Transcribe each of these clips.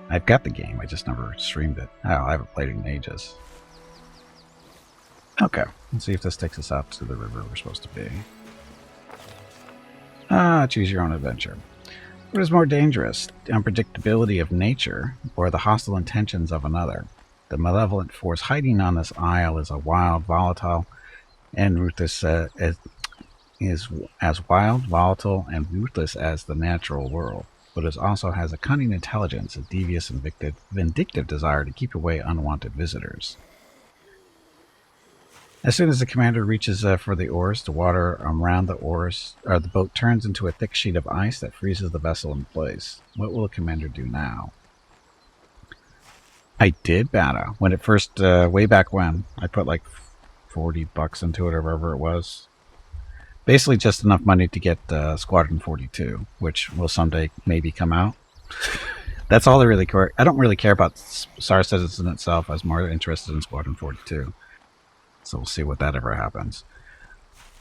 I've got the game, I just never streamed it. Oh, I haven't played it in ages. Okay, let's see if this takes us out to the river we're supposed to be. Choose your own adventure. What is more dangerous, the unpredictability of nature or the hostile intentions of another? The malevolent force hiding on this isle is a wild, volatile, and ruthless is as wild, volatile, and ruthless as the natural world, but it also has a cunning intelligence, a devious and vindictive desire to keep away unwanted visitors. As soon as the commander reaches for the oars, the water around the oars, or the boat turns into a thick sheet of ice that freezes the vessel in place. What will the commander do now? I did beta when it first, way back when. I put like $40 into it or whatever it was. Basically just enough money to get Squadron 42, which will someday maybe come out. That's all I really care. I don't really care about Star Citizen itself. I was more interested in Squadron 42. So we'll see what that ever happens.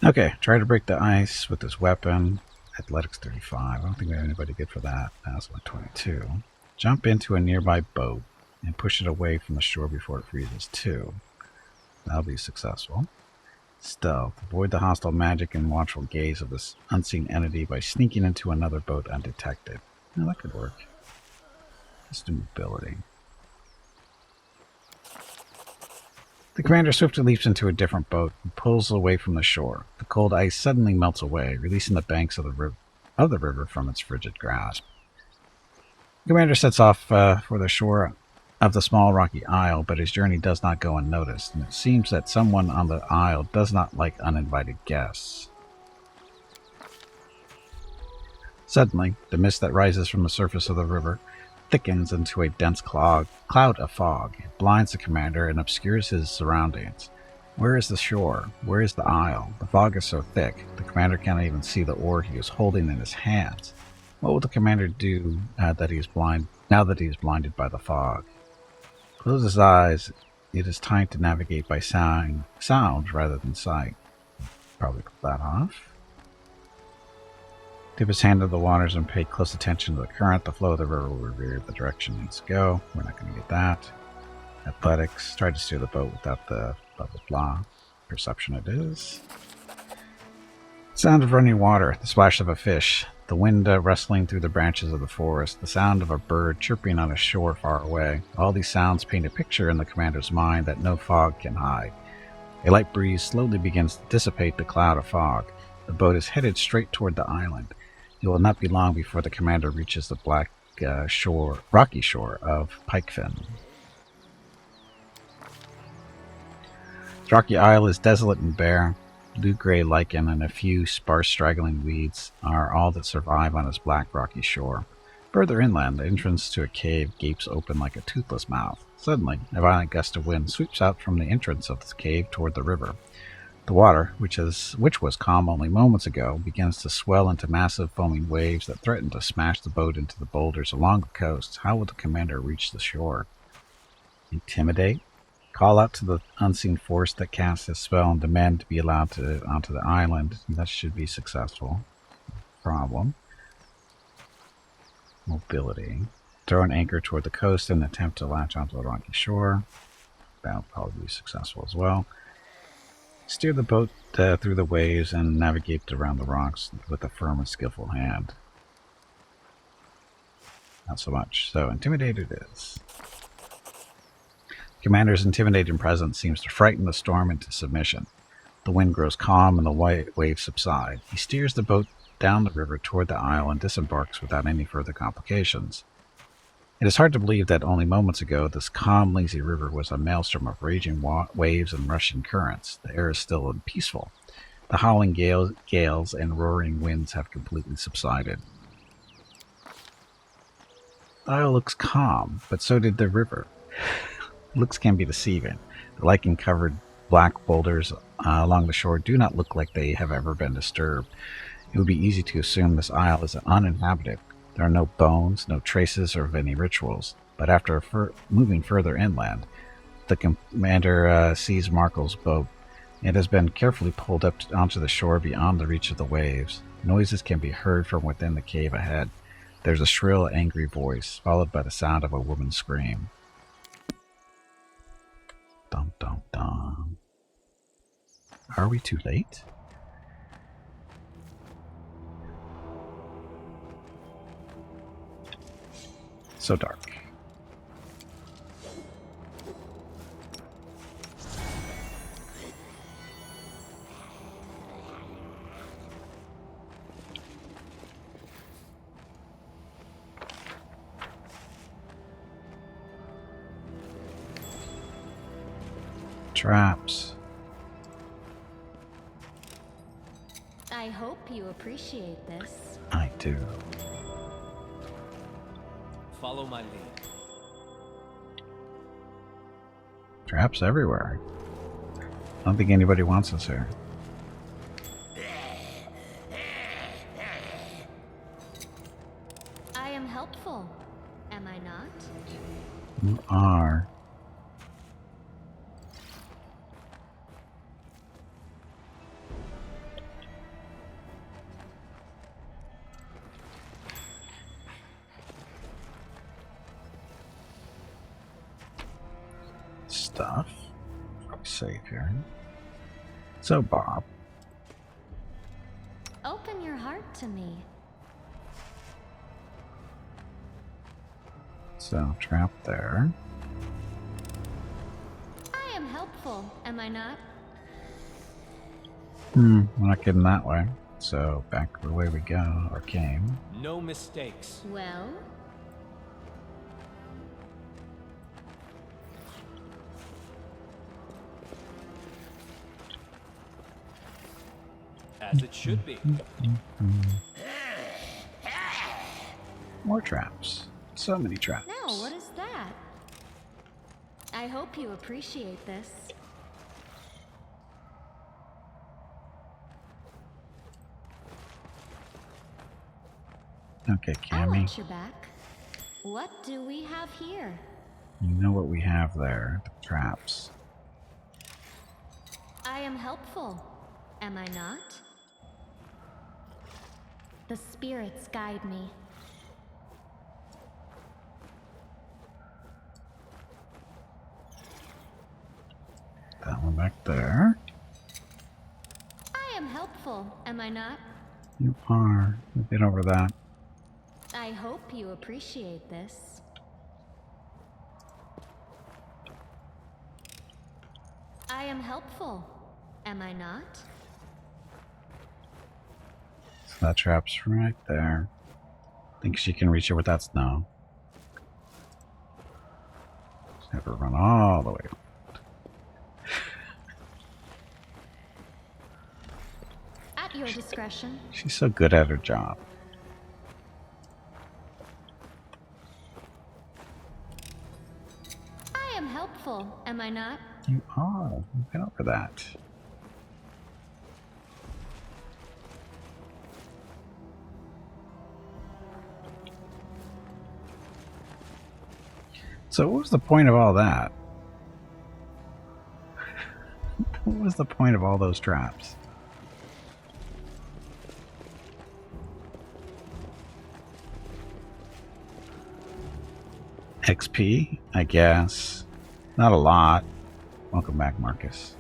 Okay, try to break the ice with this weapon. Athletics 35. I don't think we have anybody good for that. That's 122. Jump into a nearby boat and push it away from the shore before it freezes 2. That'll be successful. Stealth. Avoid the hostile magic and watchful gaze of this unseen entity by sneaking into another boat undetected. Now that could work. Let's do mobility. The commander swiftly leaps into a different boat and pulls away from the shore. The cold ice suddenly melts away, releasing the banks of the river from its frigid grasp. The commander sets off for the shore of the small rocky isle, but his journey does not go unnoticed, and it seems that someone on the isle does not like uninvited guests. Suddenly, the mist that rises from the surface of the river thickens into a dense cloud of fog. It blinds the commander and obscures his surroundings. Where is the shore? Where is the isle? The fog is so thick, the commander can't even see the oar he is holding in his hands. What will the commander do now that he is blinded by the fog? Close his eyes. It is time to navigate by sound rather than sight. Probably put that off. Dip his hand into the waters and pay close attention to the current. The flow of the river will reveal the direction it needs to go. We're not going to get that. Athletics. Try to steer the boat without the blah blah blah. Perception it is. Sound of running water. The splash of a fish. The wind rustling through the branches of the forest. The sound of a bird chirping on a shore far away. All these sounds paint a picture in the commander's mind that no fog can hide. A light breeze slowly begins to dissipate the cloud of fog. The boat is headed straight toward the island. It will not be long before the commander reaches the black rocky shore of Pikefin. The rocky isle is desolate and bare. Blue-gray lichen and a few sparse straggling weeds are all that survive on its black rocky shore. Further inland, the entrance to a cave gapes open like a toothless mouth. Suddenly, a violent gust of wind sweeps out from the entrance of the cave toward the river. The water, which was calm only moments ago, begins to swell into massive foaming waves that threaten to smash the boat into the boulders along the coast. How will the commander reach the shore? Intimidate? Call out to the unseen force that casts his spell and demand to be allowed onto the island. That should be successful. Problem. Mobility. Throw an anchor toward the coast and attempt to latch onto the rocky shore. That'll probably be successful as well. Steer the boat through the waves and navigate around the rocks with a firm and skillful hand. Not so much. So, intimidate it is. Commander's intimidating presence seems to frighten the storm into submission. The wind grows calm and the waves subside. He steers the boat down the river toward the isle and disembarks without any further complications. It is hard to believe that only moments ago this calm, lazy river was a maelstrom of raging waves and rushing currents. The air is still and peaceful. The howling gales and roaring winds have completely subsided. The isle looks calm, but so did the river. Looks can be deceiving. The lichen-covered black boulders along the shore do not look like they have ever been disturbed. It would be easy to assume this isle is uninhabited. There are no bones, no traces of any rituals. But after moving further inland, the commander sees Markle's boat. It has been carefully pulled up onto the shore beyond the reach of the waves. Noises can be heard from within the cave ahead. There's a shrill, angry voice, followed by the sound of a woman's scream. Dum dum dum. Are we too late? So dark. Traps. I hope you appreciate this. I do. Follow my lead. Traps everywhere. I don't think anybody wants us here. I am helpful, am I not? You are. Stuff. Probably safe here. So, Bob. Open your heart to me. So, trap there. I am helpful, am I not? We're not getting that way. So, back the way we go, or came. No mistakes. Well, As it should be. More traps. So many traps. now what is that? I hope you appreciate this. Okay, I Cammy. watch your back. What do we have here? You know what we have there. The traps. I am helpful, am I not? The spirits guide me. That one back there. I am helpful, am I not? You are. We've been over that. I hope you appreciate this. I am helpful, am I not? So that trap's right there. Think she can reach it with that snow. Just have her run all the way. At your discretion. She's so good at her job. I am helpful, am I not? You are. We've been over that. So what was the point of all that? What was the point of all those traps? XP, I guess. Not a lot. Welcome back, Marcus.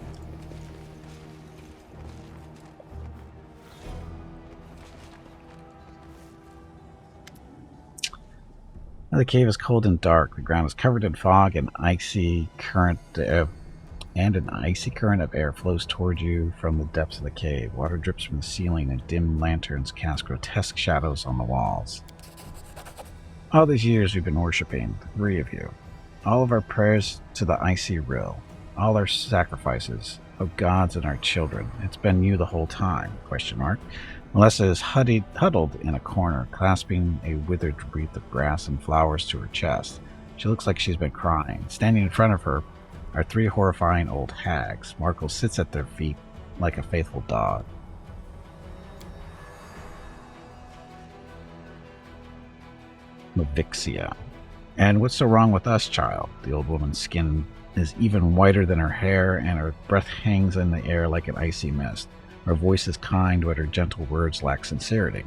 The cave is cold and dark. The ground is covered in fog and an icy current of air flows toward you from the depths of the cave. Water drips from the ceiling and dim lanterns cast grotesque shadows on the walls. All these years we've been worshipping, the three of you. All of our prayers to the icy rill. All our sacrifices, O gods and our children. It's been you the whole time, ? Melissa is huddled in a corner, clasping a withered wreath of grass and flowers to her chest. She looks like she's been crying. Standing in front of her are three horrifying old hags. Markle sits at their feet like a faithful dog. Mavixia. And what's so wrong with us, child? The old woman's skin is even whiter than her hair, and her breath hangs in the air like an icy mist. Her voice is kind, but her gentle words lack sincerity.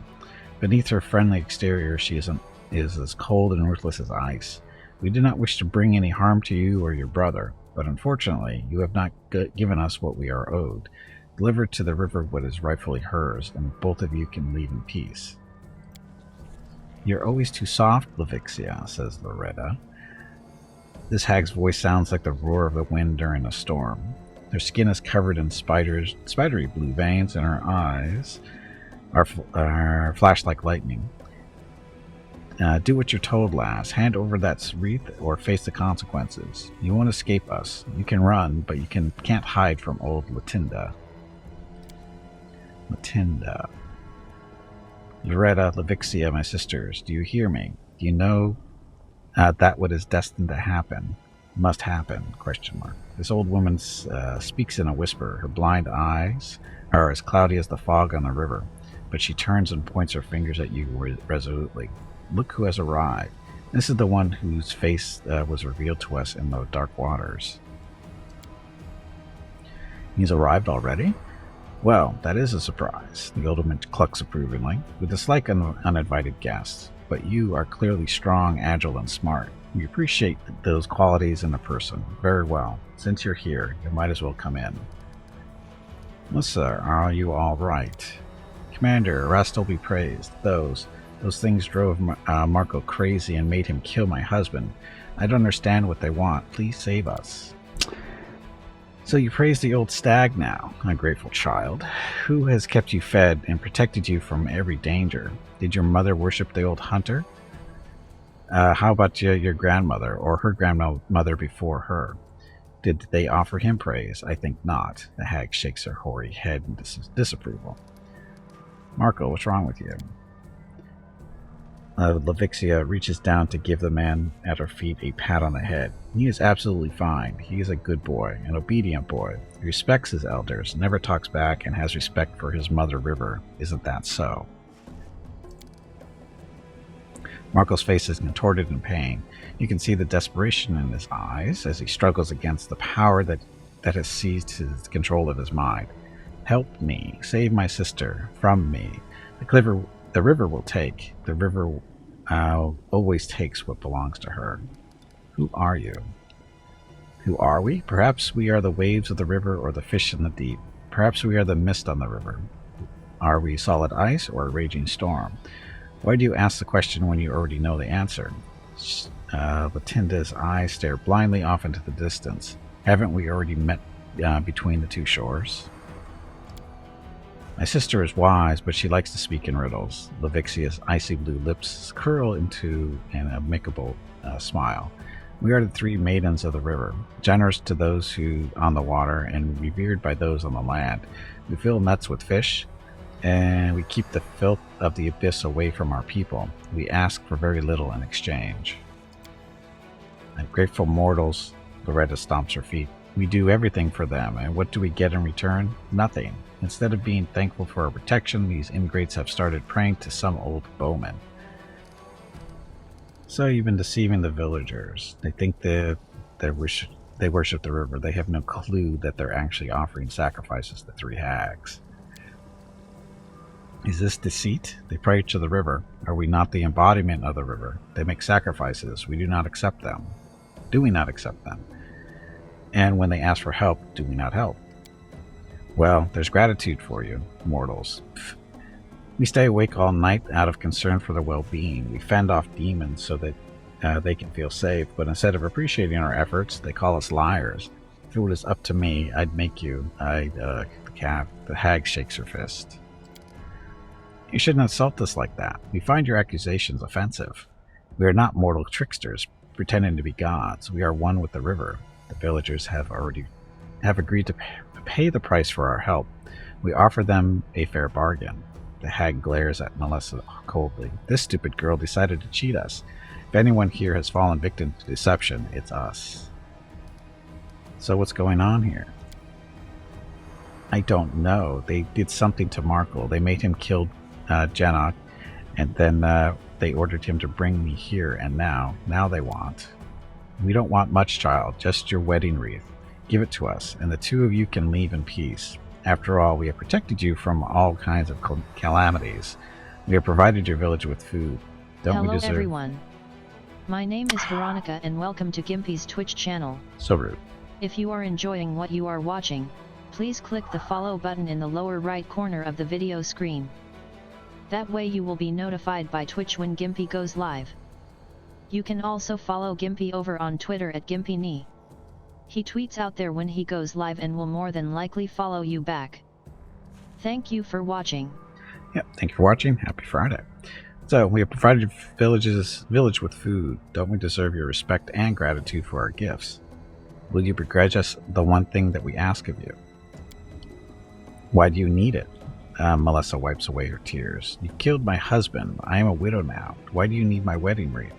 Beneath her friendly exterior, she is as cold and ruthless as ice. We do not wish to bring any harm to you or your brother, but unfortunately, you have not given us what we are owed. Deliver to the river what is rightfully hers, and both of you can leave in peace. You're always too soft, Lavixia, says Loretta. This hag's voice sounds like the roar of the wind during a storm. Her skin is covered in spidery blue veins, and her eyes are flash like lightning. Do what you're told, lass. Hand over that wreath or face the consequences. You won't escape us. You can run, but you can't hide from old Latinda. Latinda. Loretta, Lavixia, my sisters, do you hear me? Do you know that what is destined to happen must happen? ? This old woman speaks in a whisper. Her blind eyes are as cloudy as the fog on the river, but she turns and points her fingers at you resolutely. Look who has arrived. This is the one whose face was revealed to us in the dark waters. He's arrived already? Well, that is a surprise, the old woman clucks approvingly. We dislike uninvited guests, but you are clearly strong, agile, and smart. We appreciate those qualities in a person. Very well. Since you're here, you might as well come in. Melissa, are you all right? Commander, Rastal be praised. Those things drove Marco crazy and made him kill my husband. I don't understand what they want. Please save us. So you praise the old stag now, ungrateful child. Who has kept you fed and protected you from every danger? Did your mother worship the old hunter? How about your grandmother or her grandmother before her? Did they offer him praise? I think not. The hag shakes her hoary head in disapproval. Marco, what's wrong with you? Lavixia reaches down to give the man at her feet a pat on the head. He is absolutely fine. He is a good boy, an obedient boy. He respects his elders, never talks back, and has respect for his mother river. Isn't that so? Marco's face is contorted in pain. You can see the desperation in his eyes as he struggles against the power that has seized his control of his mind. Help me. Save my sister from me. The river will take. The river always takes what belongs to her. Who are you? Who are we? Perhaps we are the waves of the river or the fish in the deep. Perhaps we are the mist on the river. Are we solid ice or a raging storm? Why do you ask the question when you already know the answer? Latinda's eyes stare blindly off into the distance. Haven't we already met between the two shores? My sister is wise, but she likes to speak in riddles. Lavixia's icy blue lips curl into an amicable smile. We are the three maidens of the river, generous to those who on the water and revered by those on the land. We fill nets with fish, and we keep the filth of the abyss away from our people. We ask for very little in exchange. Ungrateful mortals, Loretta stomps her feet. We do everything for them, and what do we get in return? Nothing. Instead of being thankful for our protection, these ingrates have started praying to some old bowman. So you've been deceiving the villagers. They think they worship the river. They have no clue that they're actually offering sacrifices to three hags. Is this deceit? They pray to the river. Are we not the embodiment of the river? They make sacrifices. We do not accept them. Do we not accept them? And when they ask for help, do we not help? Well, there's gratitude for you, mortals. We stay awake all night out of concern for their well-being. We fend off demons so that they can feel safe, but instead of appreciating our efforts, they call us liars. If it was up to me, I'd make you. The hag shakes her fist. You shouldn't insult us like that. We find your accusations offensive. We are not mortal tricksters pretending to be gods. We are one with the river. The villagers have agreed to pay the price for our help. We offer them a fair bargain. The hag glares at Melissa coldly. This stupid girl decided to cheat us. If anyone here has fallen victim to deception, it's us. So what's going on here? I don't know. They did something to Markle. They made him kill Janok, and then they ordered him to bring me here, and now they want. We don't want much, child, just your wedding wreath. Give it to us, and the two of you can leave in peace. After all, we have protected you from all kinds of calamities. We have provided your village with food. Don't we Hello deserve... everyone. My name is Veronica and welcome to Gimpy's Twitch channel. So rude. If you are enjoying what you are watching, please click the follow button in the lower right corner of the video screen. That way you will be notified by Twitch when Gimpy goes live. You can also follow Gimpy over on Twitter at GimpyKnee. He tweets out there when he goes live and will more than likely follow you back. Thank you for watching. Yep, thank you for watching. Happy Friday. So, we have provided your village with food. Don't we deserve your respect and gratitude for our gifts? Will you begrudge us the one thing that we ask of you? Why do you need it? Melissa wipes away her tears. You killed my husband. I am a widow now. Why do you need my wedding wreath?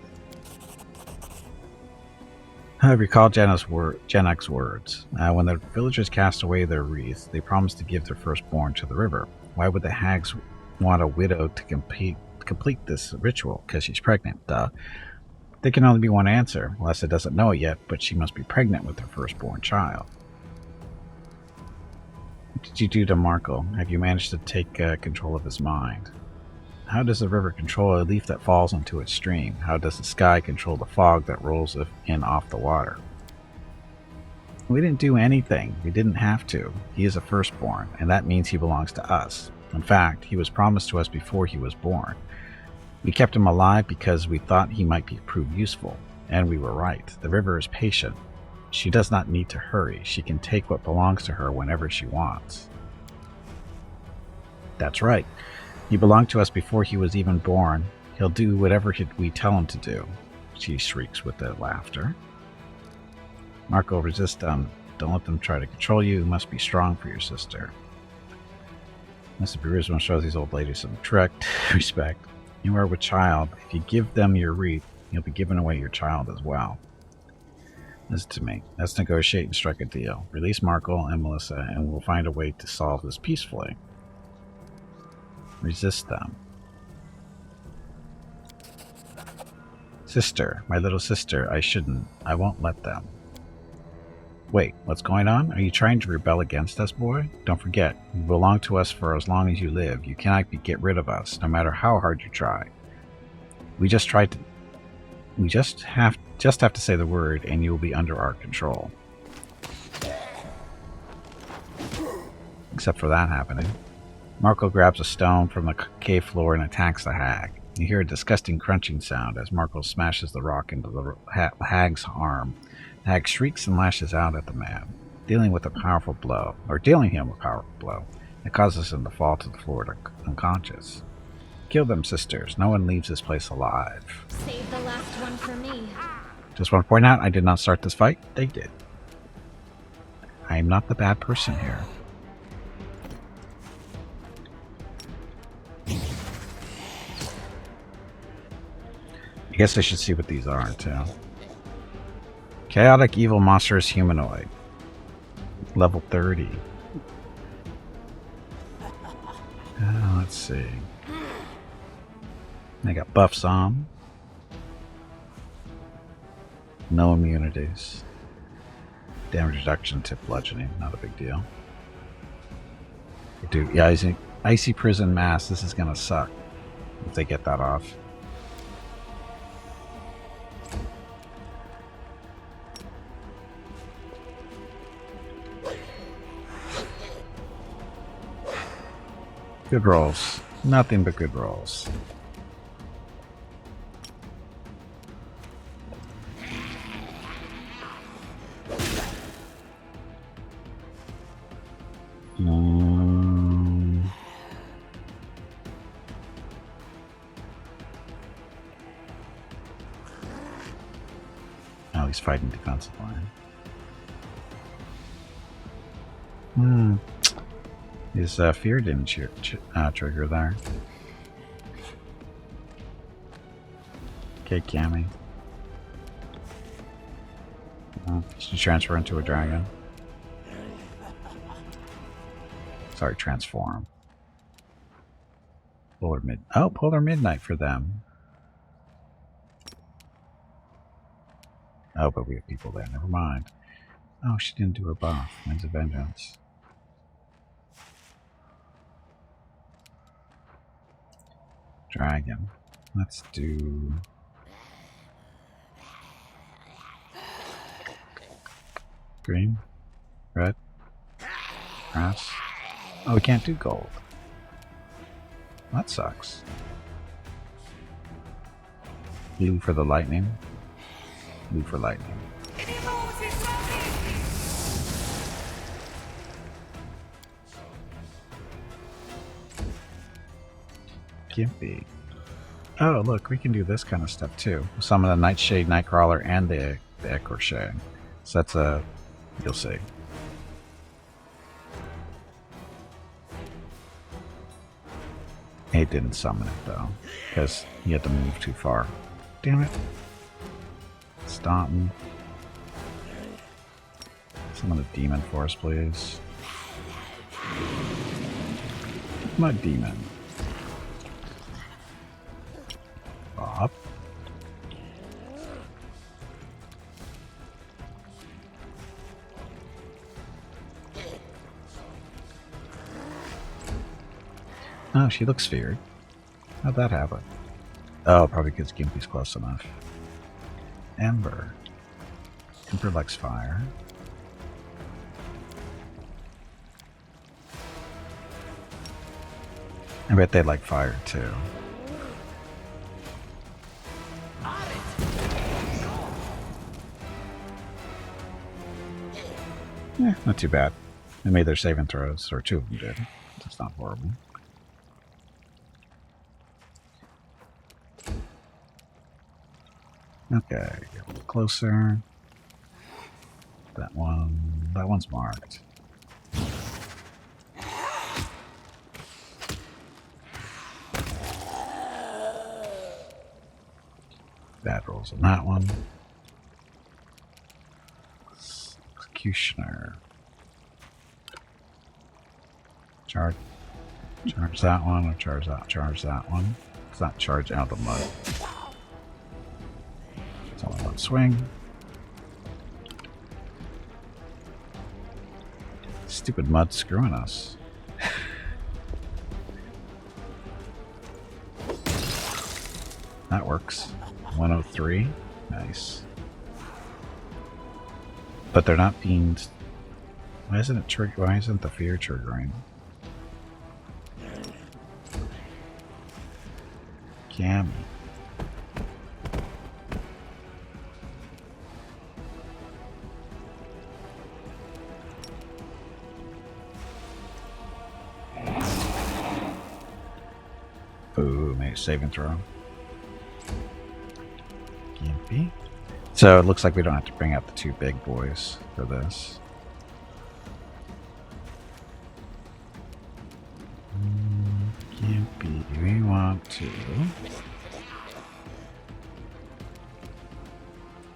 I recall Jenna's words. When the villagers cast away their wreaths, they promised to give their firstborn to the river. Why would the hags want a widow to complete this ritual? Because she's pregnant, duh. There can only be one answer. Melissa doesn't know it yet, but she must be pregnant with her firstborn child. What did you do to Markle? Have you managed to take control of his mind? How does the river control a leaf that falls into its stream? How does the sky control the fog that rolls in off the water? We didn't do anything. We didn't have to. He is a firstborn, and that means he belongs to us. In fact, he was promised to us before he was born. We kept him alive because we thought he might prove useful, and we were right. The river is patient. She does not need to hurry. She can take what belongs to her whenever she wants. That's right. He belonged to us before he was even born. He'll do whatever we tell him to do, she shrieks with the laughter. Marco, resist them. Don't let them try to control you. You must be strong for your sister. Mr. Beruso shows these old ladies some respect. You are with child. If you give them your wreath, you'll be giving away your child as well. Listen to me. Let's negotiate and strike a deal. Release Markle and Melissa, and we'll find a way to solve this peacefully. Resist them. Sister, my little sister, I shouldn't. I won't let them. Wait, what's going on? Are you trying to rebel against us, boy? Don't forget, you belong to us for as long as you live. You cannot get rid of us, no matter how hard you try. We just have to say the word, and you will be under our control. Except for that happening. Marco grabs a stone from the cave floor and attacks the hag. You hear a disgusting crunching sound as Marco smashes the rock into the hag's arm. The hag shrieks and lashes out at the man, dealing him with a powerful blow. It causes him to fall to the floor unconscious. Kill them, sisters. No one leaves this place alive. Save the last one for me. Just want to point out, I did not start this fight. They did. I am not the bad person here. I guess I should see what these are, too. Chaotic Evil Monstrous Humanoid. Level 30. Let's see. They got buffs on. No immunities. Damage reduction to bludgeoning. Not a big deal. Dude, yeah, Icy Prison Mask. This is gonna suck if they get that off. Good rolls. Nothing but good rolls. Oh, he's fighting defensive line. His fear didn't trigger there. Okay, Cammy. Should transfer into a dragon. Sorry, transform. Polar Midnight for them. Oh, but we have people there. Never mind. Oh, she didn't do her buff. Winds of Vengeance. Dragon. Let's do... green, red, grass. Oh, we can't do gold. That sucks. Blue for the lightning. Blue for lightning. Gimpy. Oh, look, we can do this kind of stuff too. Summon the Nightshade, Nightcrawler, and the Ecorche. So that's a... you'll see. He didn't summon it though, because he had to move too far. Damn it. Staunton. Summon a demon for us, please. Mud demon. Bob. Oh, she looks feared. How'd that happen? Oh, probably because Gimpy's close enough. Ember. Ember likes fire. I bet they like fire too. Yeah, not too bad. They made their saving throws, or two of them did. It's not horrible. Okay, get a little closer. That one's marked. Bad rolls on that one. Executioner. Charge that one, or charge that one. It's not charge out of the mud. It's only one swing. Stupid mud screwing us. That works. 103. Nice. But they're not being... Why isn't it trigger? Why isn't the fear triggering? Cammy. Ooh, made a saving throw. Gimpy. So it looks like we don't have to bring out the two big boys for this. Gimpy, do we want to?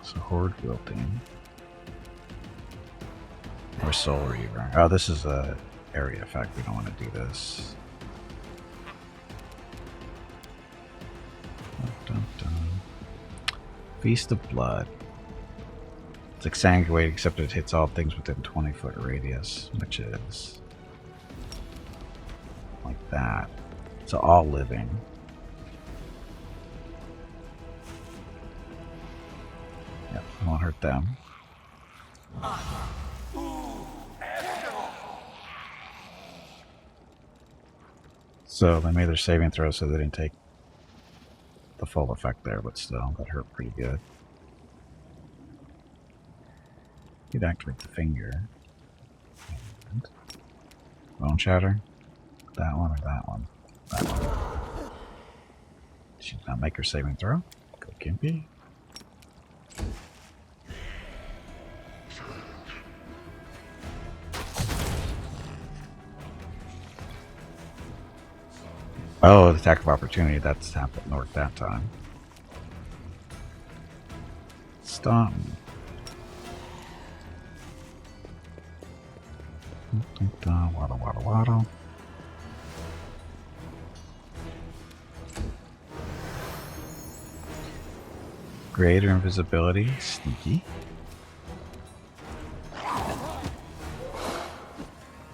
So Horde Wilting. Or Soul Reaver. Oh, this is a area effect. We don't want to do this. Dun, dun, dun. Feast of Blood. It's exsanguinated, except it hits all things within 20-foot radius, which is like that. So all living. Yep, won't hurt them. So they made their saving throw so they didn't take the full effect there, but still, that hurt pretty good. You'd activate the finger. And Bone Shatter. That one or that one? That one. She did not make her saving throw. Go Gimpy. Oh, the attack of opportunity. That's happened worked that time. Stun. Waddle, waddle, waddle. Greater invisibility. Sneaky.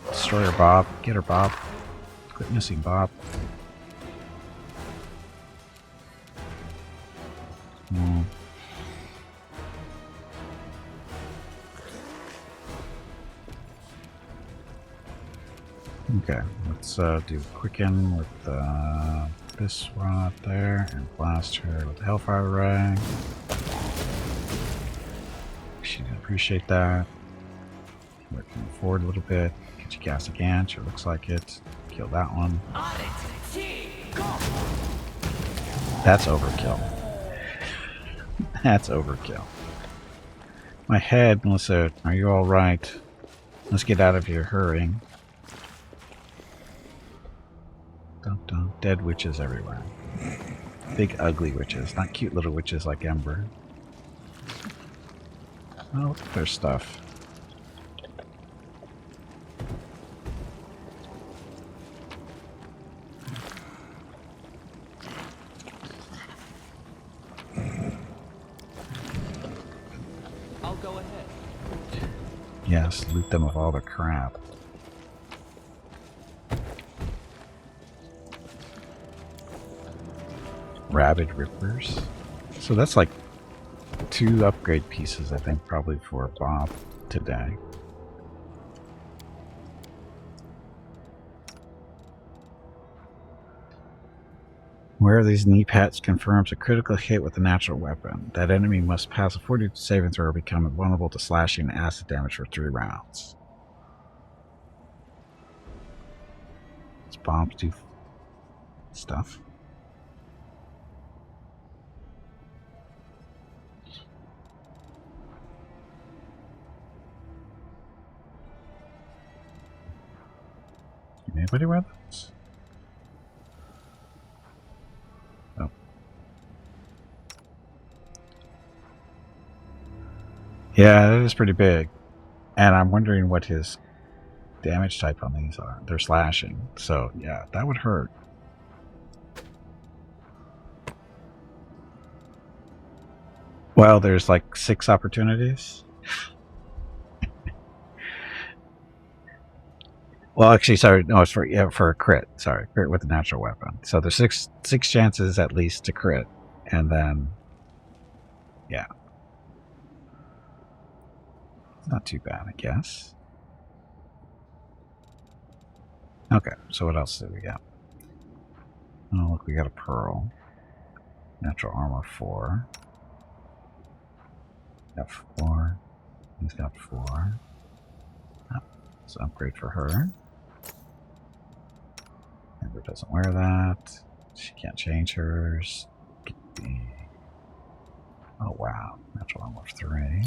Destroy her, Bob. Get her, Bob. Quit missing Bob. Okay, let's do Quicken with this rod there, and blast her with the Hellfire Ray. She didn't appreciate that. Working forward a little bit. Get you cast a Gant, it looks like it. Kill that one. That's overkill. That's overkill. My head, Melissa, are you alright? Let's get out of here, hurrying. Dun, dun. Dead witches everywhere. Big ugly witches, not cute little witches like Ember. Oh, there's stuff. I'll go ahead. Yes, loot them of all the crap. Rabid Rippers. So that's like 2 upgrade pieces, I think, probably for Bob today. Where are these knee pats confirms a critical hit with a natural weapon. That enemy must pass a 40 saving throw or become vulnerable to slashing and acid damage for 3 rounds. Does bombs do stuff? Anybody wear those? Oh. Yeah, that is pretty big. And I'm wondering what his damage type on these are. They're slashing. So, yeah, that would hurt. Well, there's like 6 opportunities. Well, actually, sorry, no, it's for a crit. Sorry, crit with a natural weapon. So there's six chances at least to crit, and then yeah, it's not too bad, I guess. Okay, so what else do we got? Oh, look, we got a pearl. Natural armor 4. Got 4. He's got 4. Oh, so upgrade for her. Amber doesn't wear that. She can't change hers. Oh wow, natural armor 3.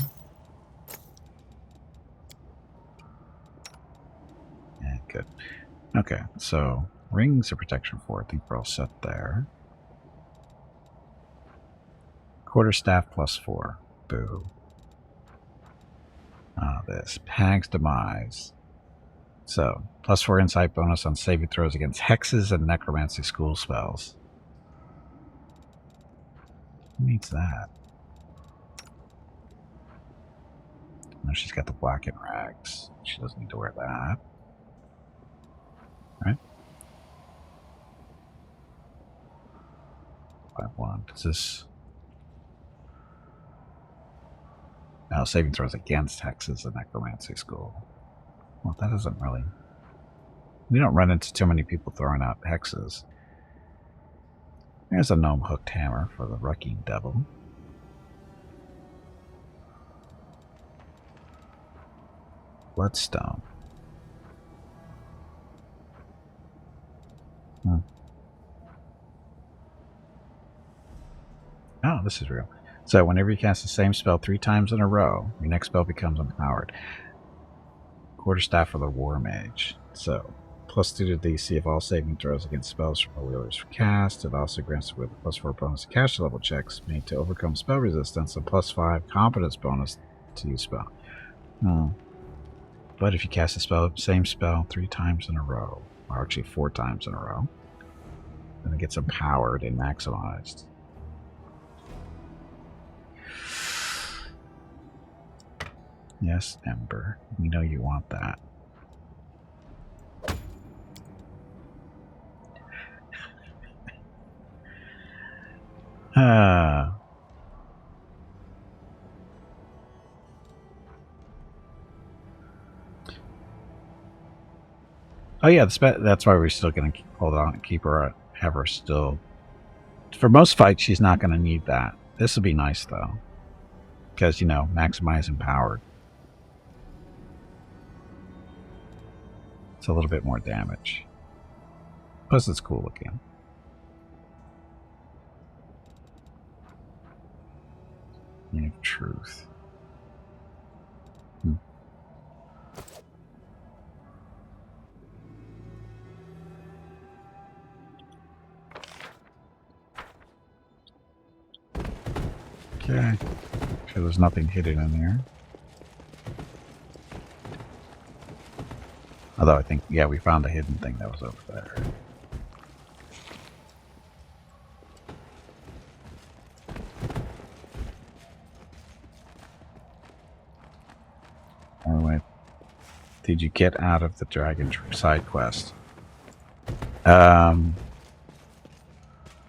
Yeah, good. Okay, so rings of protection 4. I think we're all set there. Quarterstaff plus 4. Boo. This. Pag's Demise. So, plus 4 insight bonus on saving throws against hexes and necromancy school spells. Who needs that? No, she's got the blackened rags. She doesn't need to wear that. Right? 5-1. Does this... Now, saving throws against hexes and necromancy school. Well, that doesn't really... We don't run into too many people throwing out hexes. There's a gnome hooked hammer for the Rucking Devil. Bloodstone. Oh, this is real. So whenever you cast the same spell 3 times in a row, your next spell becomes empowered. Quarterstaff for the War Mage. So, plus 2 to DC of all saving throws against spells from a wielders cast. It also grants with a plus 4 bonus to caster level checks made to overcome spell resistance and plus 5 competence bonus to use spell. But if you cast the same spell 3 times in a row, or actually 4 times in a row, then it gets empowered and maximized. Yes, Ember. We know you want that. Oh yeah, that's why we're still going to hold on and keep her, have her still. For most fights, she's not going to need that. This would be nice though, because you know, maximize empowered. It's a little bit more damage. Plus, it's cool looking. Name of Truth. Okay. Sure there's nothing hidden in there. Although I think, yeah, we found a hidden thing that was over there. Anyway, did you get out of the dragon side quest?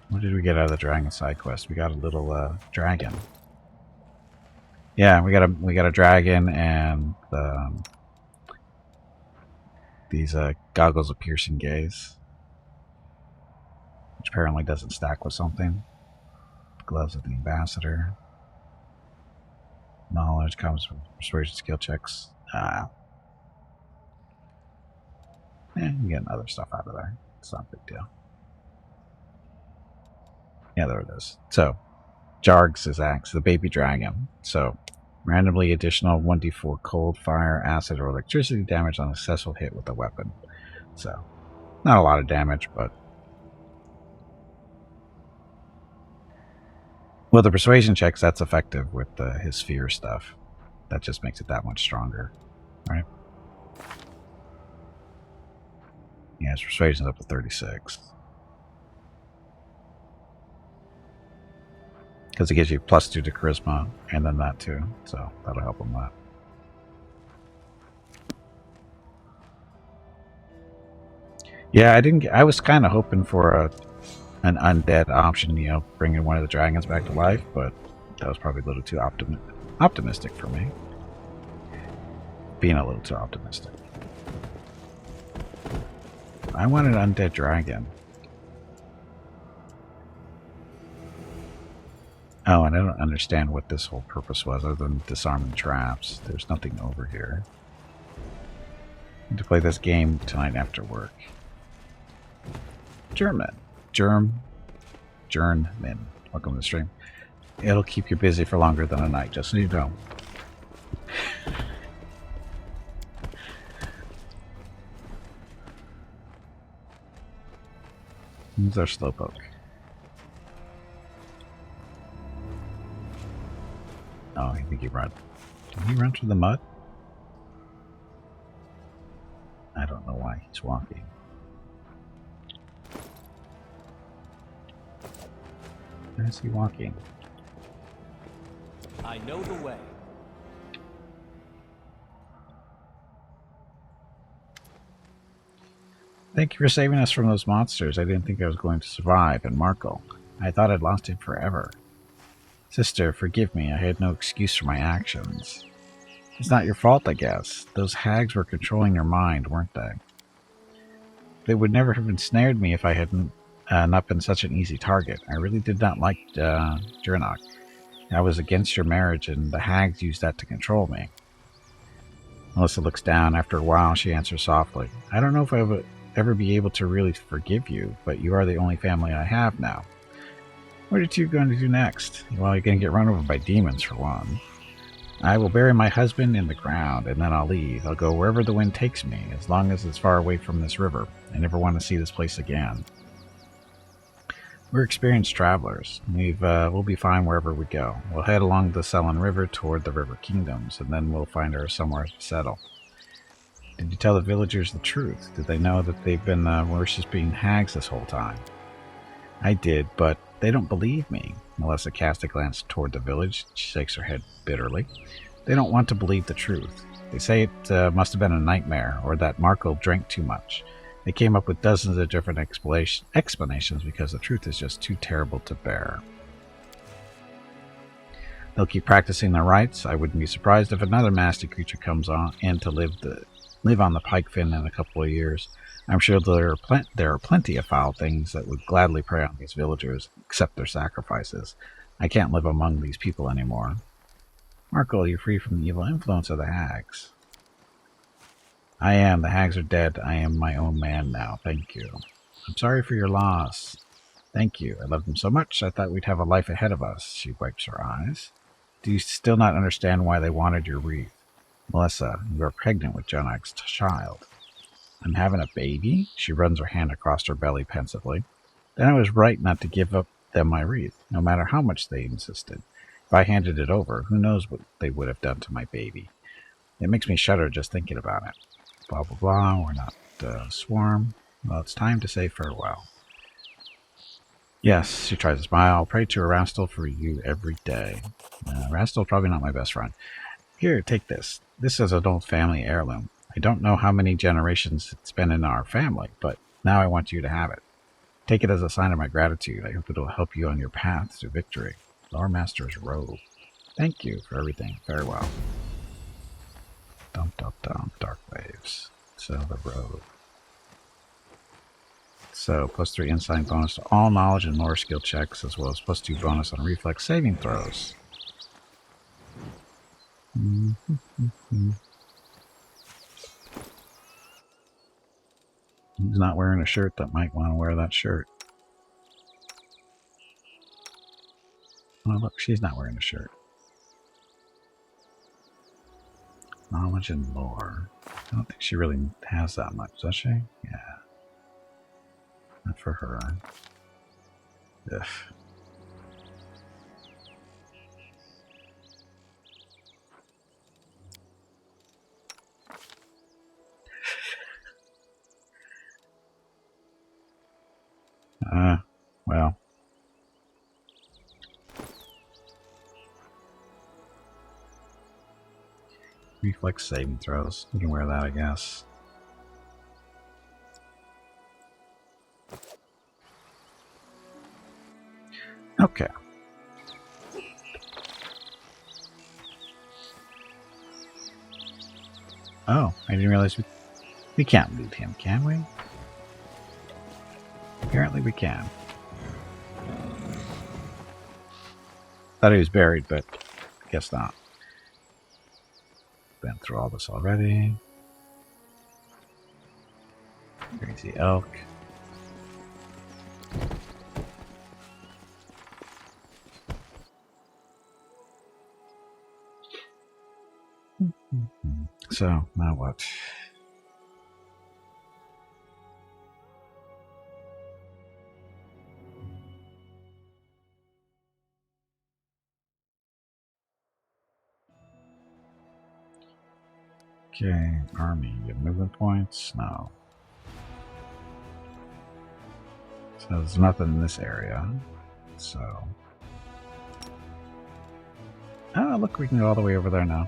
What did we get out of the dragon side quest? We got a little dragon. Yeah, we got a dragon and these goggles of piercing gaze, which apparently doesn't stack with something. Gloves of the ambassador. Knowledge comes from persuasion skill checks. You get other stuff out of there. It's not a big deal. Yeah, there it is. So, Jarg's axe, the baby dragon. So, randomly additional 1d4 cold, fire, acid, or electricity damage on a successful hit with a weapon. So, not a lot of damage, but... Well, the persuasion checks, that's effective with his fear stuff. That just makes it that much stronger. Right? Yeah, his persuasion's up to 36. Because it gives you +2 to charisma, and then that too. So that'll help him that. Yeah, I was kind of hoping for an undead option, you know, bringing one of the dragons back to life, but that was probably a little too optimistic for me. Being a little too optimistic. I want an undead dragon. Oh, and I don't understand what this whole purpose was other than disarming traps. There's nothing over here. I need to play this game tonight after work. German. Jernman. Welcome to the stream. It'll keep you busy for longer than a night, just so you know. Here's our slowpoke. Oh, I think he ran. Did he run through the mud? I don't know why he's walking. Where is he walking? I know the way. Thank you for saving us from those monsters. I didn't think I was going to survive. And Marco, I thought I'd lost him forever. Sister, forgive me. I had no excuse for my actions. It's not your fault, I guess. Those hags were controlling your mind, weren't they? They would never have ensnared me if I hadn't not been such an easy target. I really did not like Jernok. I was against your marriage, and the hags used that to control me. Melissa looks down. After a while, she answers softly. I don't know if I would ever be able to really forgive you, but you are the only family I have now. What are you two going to do next? Well, you're going to get run over by demons, for one. I will bury my husband in the ground, and then I'll leave. I'll go wherever the wind takes me, as long as it's far away from this river. I never want to see this place again. We're experienced travelers. We'll be fine wherever we go. We'll head along the Selin River toward the River Kingdoms, and then we'll find her somewhere to settle. Did you tell the villagers the truth? Did they know that they've been worshipping hags this whole time? I did, but they don't believe me. Melissa cast a glance toward the village. She shakes her head bitterly. They don't want to believe the truth. They say it must have been a nightmare, or that Marco drank too much. They came up with dozens of different explanations because the truth is just too terrible to bear. They'll keep practicing their rites. I wouldn't be surprised if another nasty creature comes in to live on the Pike Fin in a couple of years. I'm sure there are plenty of foul things that would gladly prey on these villagers, accept their sacrifices. I can't live among these people anymore. Marco, you're free from the evil influence of the hags. I am. The hags are dead. I am my own man now. Thank you. I'm sorry for your loss. Thank you. I loved them so much, I thought we'd have a life ahead of us. She wipes her eyes. Do you still not understand why they wanted your wreath? Melissa, you are pregnant with Jonak's child. I'm having a baby? She runs her hand across her belly pensively. Then I was right not to give up them my wreath, no matter how much they insisted. If I handed it over, who knows what they would have done to my baby. It makes me shudder just thinking about it. Blah, blah, blah. We're not swarm. Well, it's time to say farewell. Yes, she tries to smile. I'll pray to Rastal for you every day. Rastal's probably not my best friend. Here, take this. This is an old family heirloom. I don't know how many generations it's been in our family, but now I want you to have it. Take it as a sign of my gratitude. I hope it'll help you on your path to victory. Lore Master's robe. Thank you for everything. Farewell. Dump, dump, dump. Dark waves. Sell the robe. So, +3 insight bonus to all knowledge and lore skill checks, as well as +2 bonus on reflex saving throws. Who's not wearing a shirt that might want to wear that shirt? Oh, look, she's not wearing a shirt. Knowledge and lore. I don't think she really has that much, does she? Yeah. Not for her. Ugh. Well. Reflex saving throws. You can wear that, I guess. Okay. Oh, I didn't realize we can't loot him, can we? Apparently we can. Thought he was buried, but guess not. Been through all this already. Crazy elk. So, now what? Okay, army. You have movement points? No. So there's nothing in this area. So. Oh, look, we can go all the way over there now.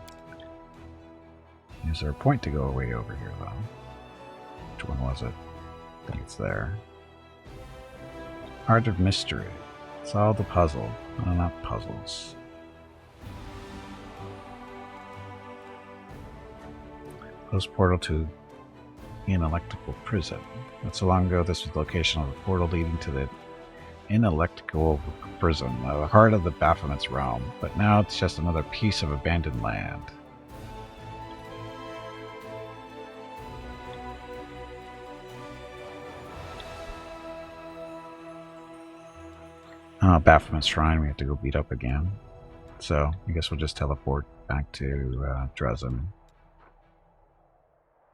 Is there a point to go way over here, though? Which one was it? I think it's there. Heart of Mystery. Solve the puzzle. Oh, not puzzles. Close portal to inelectrical prison. Not so long ago, this was the location of a portal leading to the inelectrical prison, the heart of the Baphomet's realm. But now it's just another piece of abandoned land. Baphomet's Shrine we have to go beat up again. So, I guess we'll just teleport back to Dresden.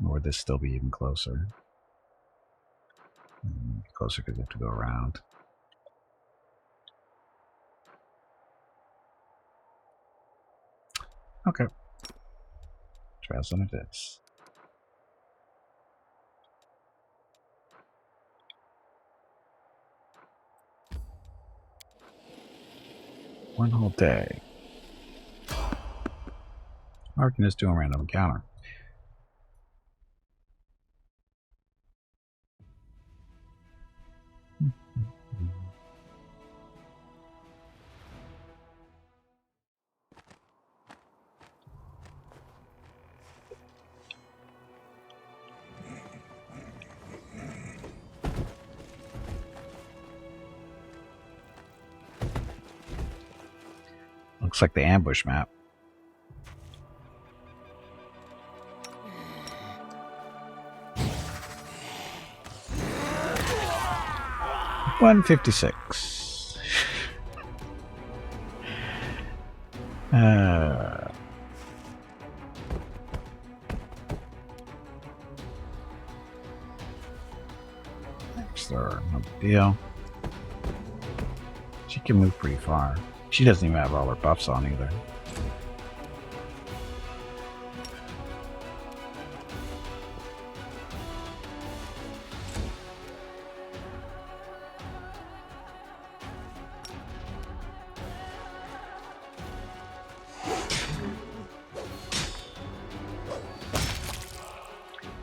Or would this still be even closer? Closer because we have to go around. Okay. Dresden it is. One whole day. Or we can just do a random encounter. Looks like the ambush map. $156. Sir, no big deal. She can move pretty far. She doesn't even have all her buffs on either.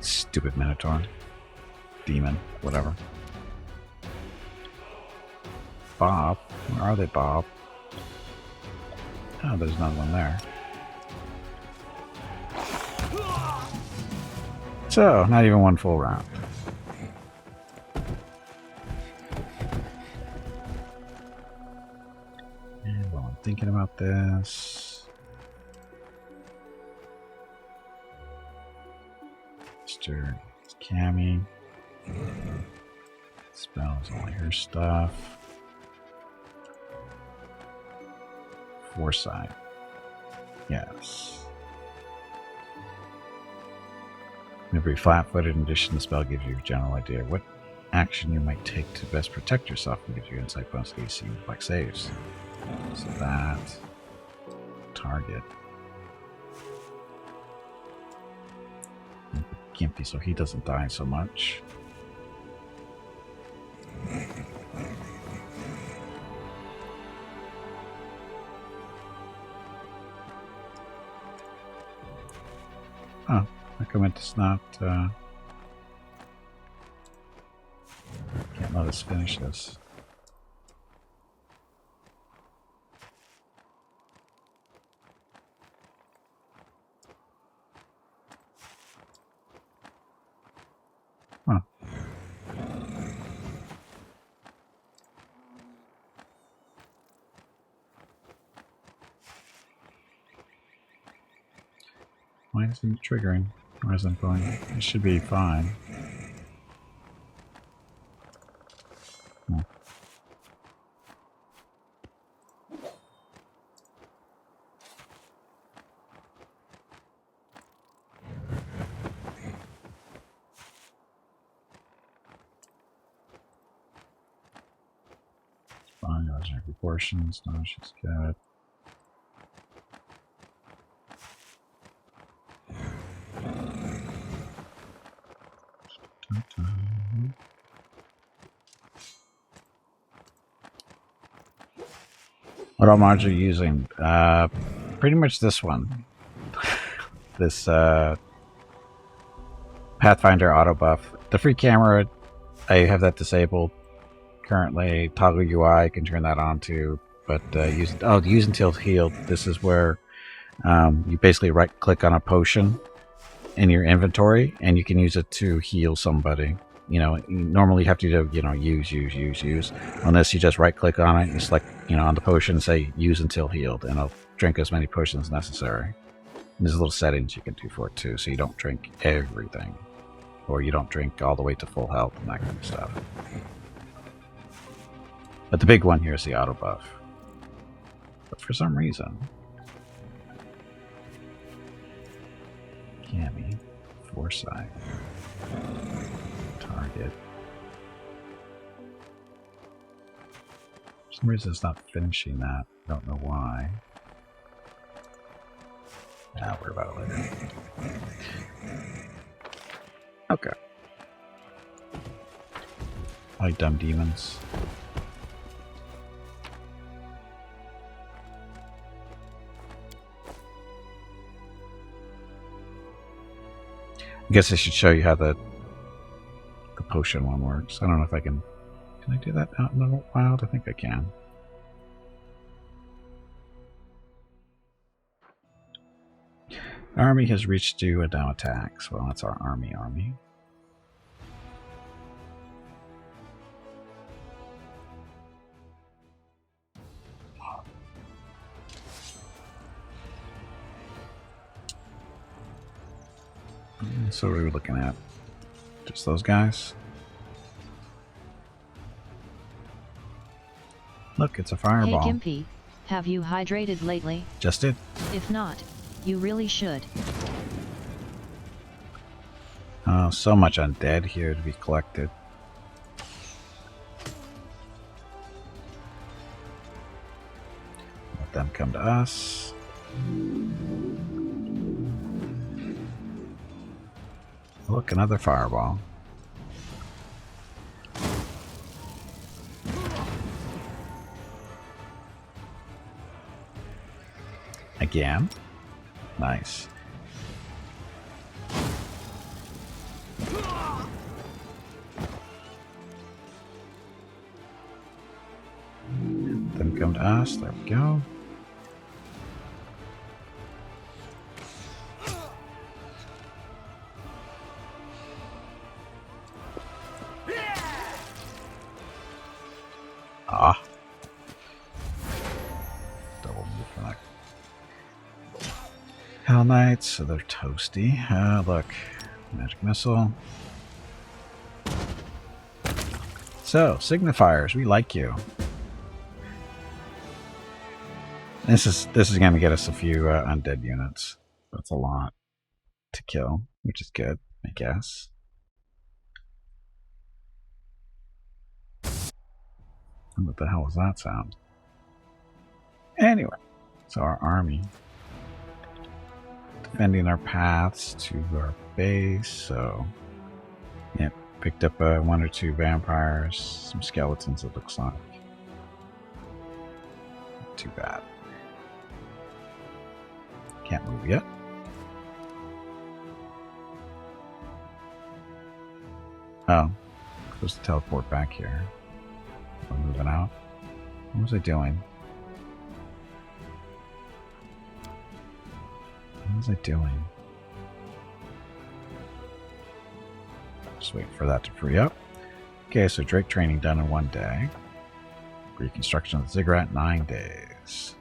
Stupid Minotaur. Demon. Whatever. Bob? Where are they, Bob? Oh, there's another one there. So, not even one full round. And while I'm thinking about this... Mr. Cammy. Spells only her stuff. Foresight. Yes. Whenever you're flat-footed, in addition, the spell gives you a general idea of what action you might take to best protect yourself and gives you insight bonus AC like saves. So that. Target. Gimpy, so he doesn't die so much. Oh, how come it's not, can't let us finish this. Huh. Why isn't it triggering? Why isn't it going? It should be fine. Fine, those are proportions. No, she's good. What all mods are you using? Pretty much this one. This Pathfinder auto buff. The free camera, I have that disabled currently. Toggle UI, I can turn that on too. But use until healed. This is where you basically right click on a potion in your inventory and you can use it to heal somebody. You know, normally you have to do, use. Unless you just right click on it and select, on the potion and say use until healed, and it'll drink as many potions as necessary. And there's little settings you can do for it too, so you don't drink everything. Or you don't drink all the way to full health and that kind of stuff. But the big one here is the auto buff. But for some reason... Cammy. Foresight. Target. For some reason it's not finishing that. Don't know why. I'll worry about it later. Okay. I like dumb demons. I guess I should show you how the potion one works. I don't know if I can... Can I do that out in the wild? I think I can. Army has reached you and now attacks. Well, that's our army. So what are we looking at? Just those guys? Look, it's a Hey fireball. Gimpy, have you hydrated lately? Just did. If not, you really should. Oh, so much undead here to be collected. Let them come to us. Look, another fireball. Again. Nice. Them come to us. There we go. Ah. Double move for that. Hell Knights, so they're toasty. Look. Magic Missile. So, signifiers, we like you. This is going to get us a few undead units. That's a lot to kill, which is good, I guess. What the hell was that sound? Anyway, so our army defending our paths to our base. So, yeah, picked up 1 or 2 vampires, some skeletons. It looks like. Not too bad. Can't move yet. Oh, supposed to teleport back here. We're moving out. What was I doing? What was I doing? Just waiting for that to free up. Okay, so Drake training done in 1 day. Reconstruction of the ziggurat, 9 days.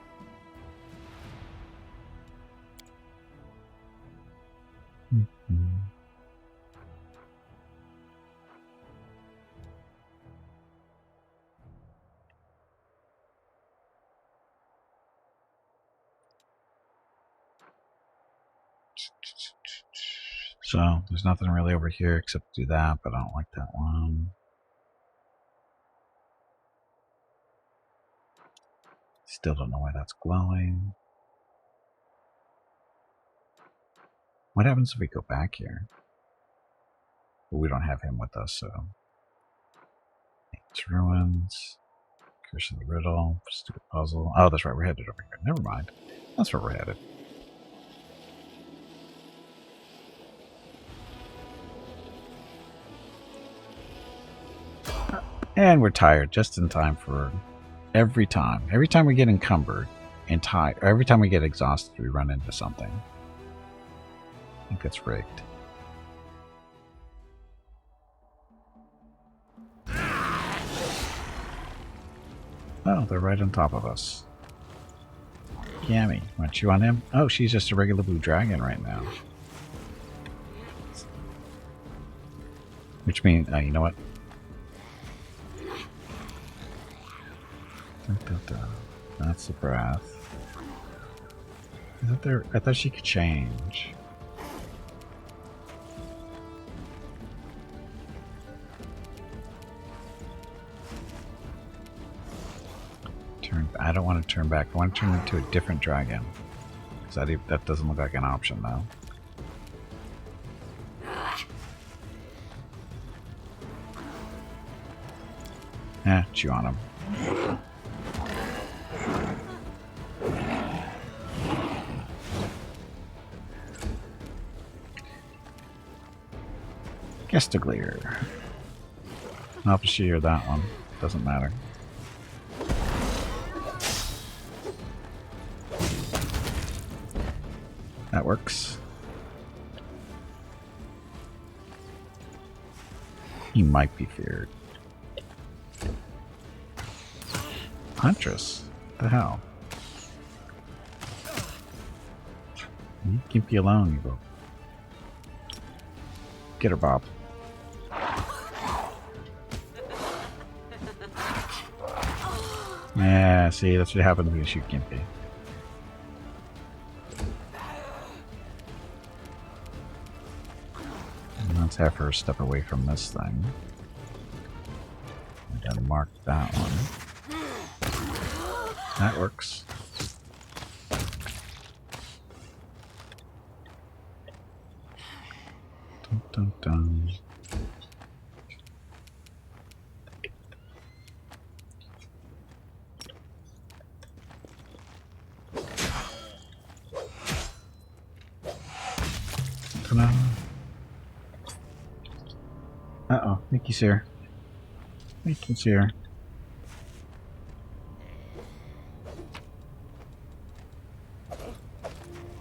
So there's nothing really over here except to do that, but I don't like that one. Still don't know why that's glowing. What happens if we go back here? Well, we don't have him with us, so. It's ruins. Curse of the riddle. Stupid puzzle. Oh, that's right. We're headed over here. Never mind. That's where we're headed. And we're tired just in time for every time. Every time we get encumbered and tired, every time we get exhausted, we run into something. I think it's rigged. Oh, they're right on top of us. Yammy, want to chew on him? Oh, she's just a regular blue dragon right now. Which means, you know what? That's the breath. Is that there? I thought she could change. I don't want to turn back. I want to turn into a different dragon. Because that doesn't look like an option, though. Chew on him. Gestaglier. I'll have to shear that one. Doesn't matter. That works. He might be feared. Huntress? What the hell? You keep you alone, you go. Get her, Bob. Yeah, see, that's what happens when you shoot Gimpy. And let's have her step away from this thing. We gotta mark that one. That works. Dun, dun, dun. Uh-oh, Mickey's here. Mickey's here.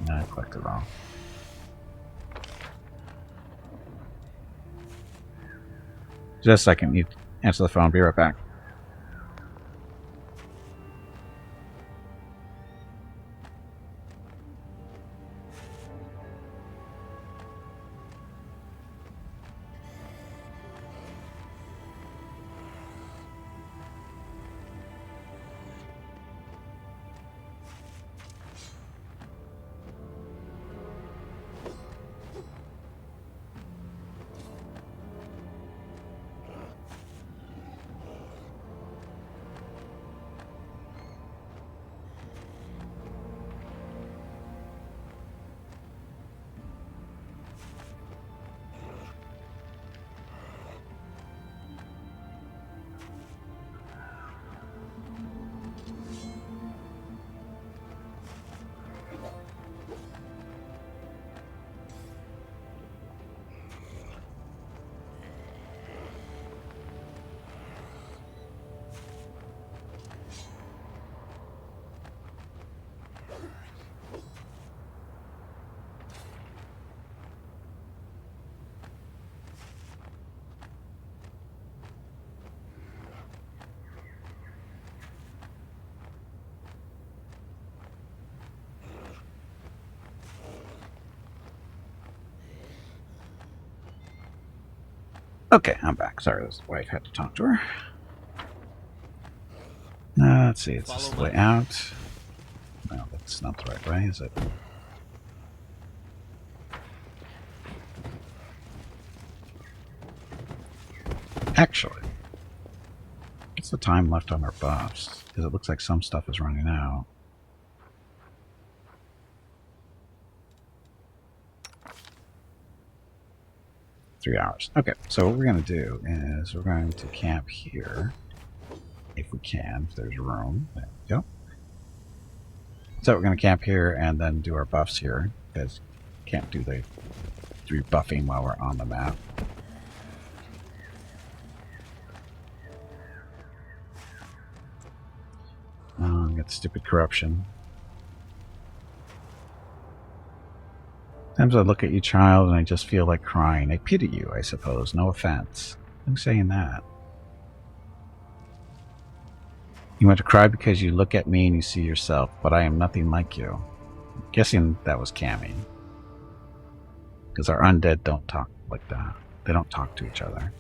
No, I collected it all. Just a second, you answer the phone, be right back. Okay, I'm back. Sorry, his wife had to talk to her. Let's see, it's this the way out. No, that's not the right way, is it? Actually, what's the time left on our buffs? Because it looks like some stuff is running out. Three hours. Okay, so what we're going to do is we're going to camp here. If we can, if there's room. There we go. So we're going to camp here and then do our buffs here, because can't do the rebuffing while we're on the map. Got stupid corruption. Sometimes I look at you, child, and I just feel like crying. I pity you, I suppose. No offense. Who's saying that? You want to cry because you look at me and you see yourself, but I am nothing like you. I'm guessing that was Cammy. Because our undead don't talk like that. They don't talk to each other.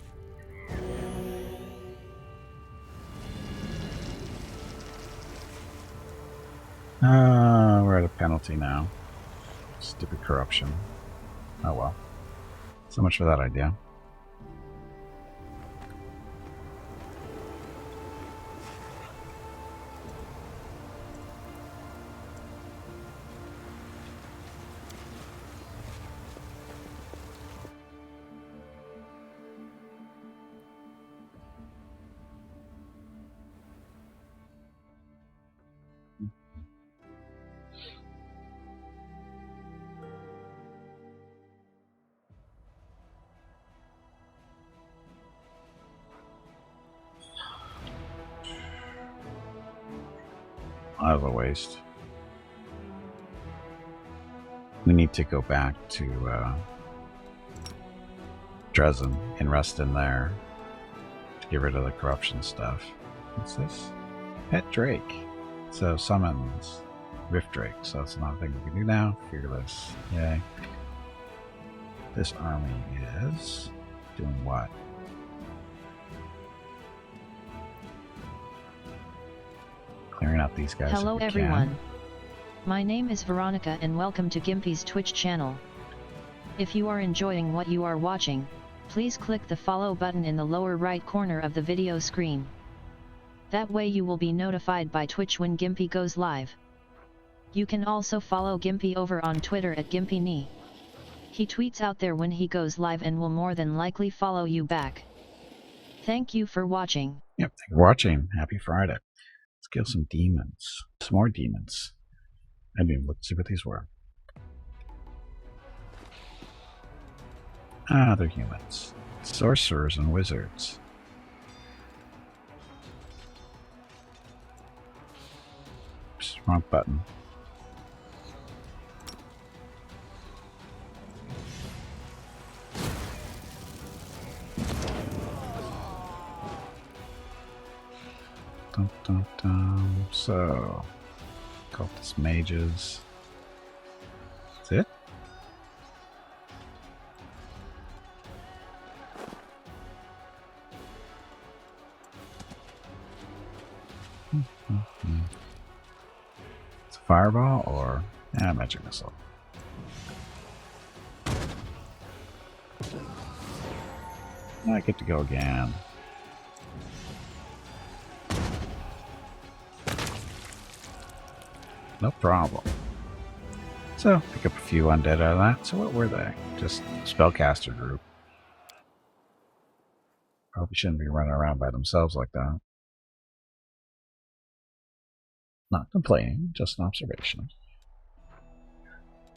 We're at a penalty now. Stupid corruption. Oh well. So much for that idea. Out of a waste. We need to go back to Dresden and rest in there to get rid of the corruption stuff. What's this? Pet Drake. So summons Rift Drake. So that's another thing we can do now. Fearless. Yay. This army is doing what? Clearing out these guys. Hello if we everyone. Can. My name is Veronica and welcome to Gimpy's Twitch channel. If you are enjoying what you are watching, please click the follow button in the lower right corner of the video screen. That way you will be notified by Twitch when Gimpy goes live. You can also follow Gimpy over on Twitter at GimpyKnee. He tweets out there when he goes live and will more than likely follow you back. Thank you for watching. Yep, thank you for watching. Happy Friday. Let's kill some demons. Some more demons. I mean, let's see what these were. Ah, they're humans. Sorcerers and wizards. Oops, wrong button. Dun, dun, dun. So, cultist mages. That's it? It's a fireball or magic missile. I get to go again. No problem. So, pick up a few undead out of that. So what were they? Just spellcaster group. Probably shouldn't be running around by themselves like that. Not complaining, just an observation.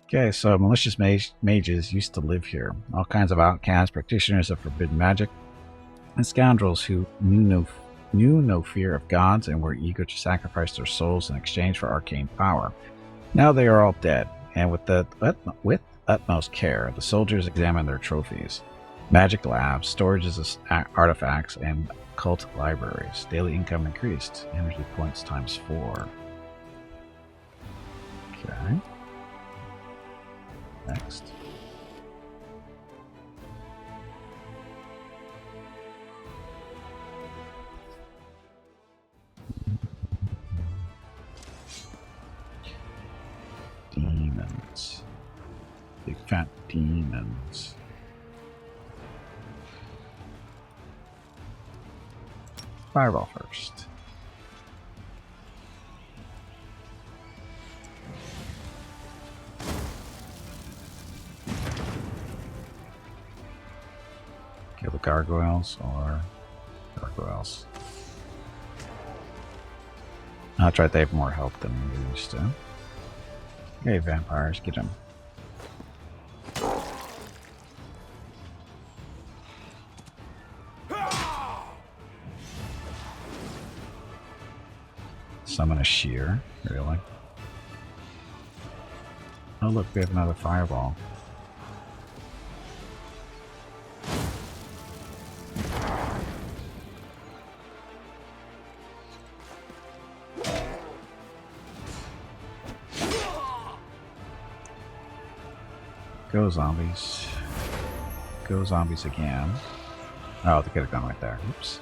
Okay, so malicious mages used to live here. All kinds of outcasts, practitioners of forbidden magic, and scoundrels who knew no fear of gods and were eager to sacrifice their souls in exchange for arcane power. Now they are all dead, and with utmost care, the soldiers examine their trophies. Magic labs, storages of artifacts, and cult libraries. Daily income increased. Energy points times 4. Okay. Next. Demons. Big fat demons. Fireball first. Kill the gargoyles or gargoyles. That's right, they have more health than we used to. Okay, vampires, get them. Summon a shear, really? Oh look, we have another fireball. Go zombies. Go zombies again. Oh, they could have gone right there. Oops.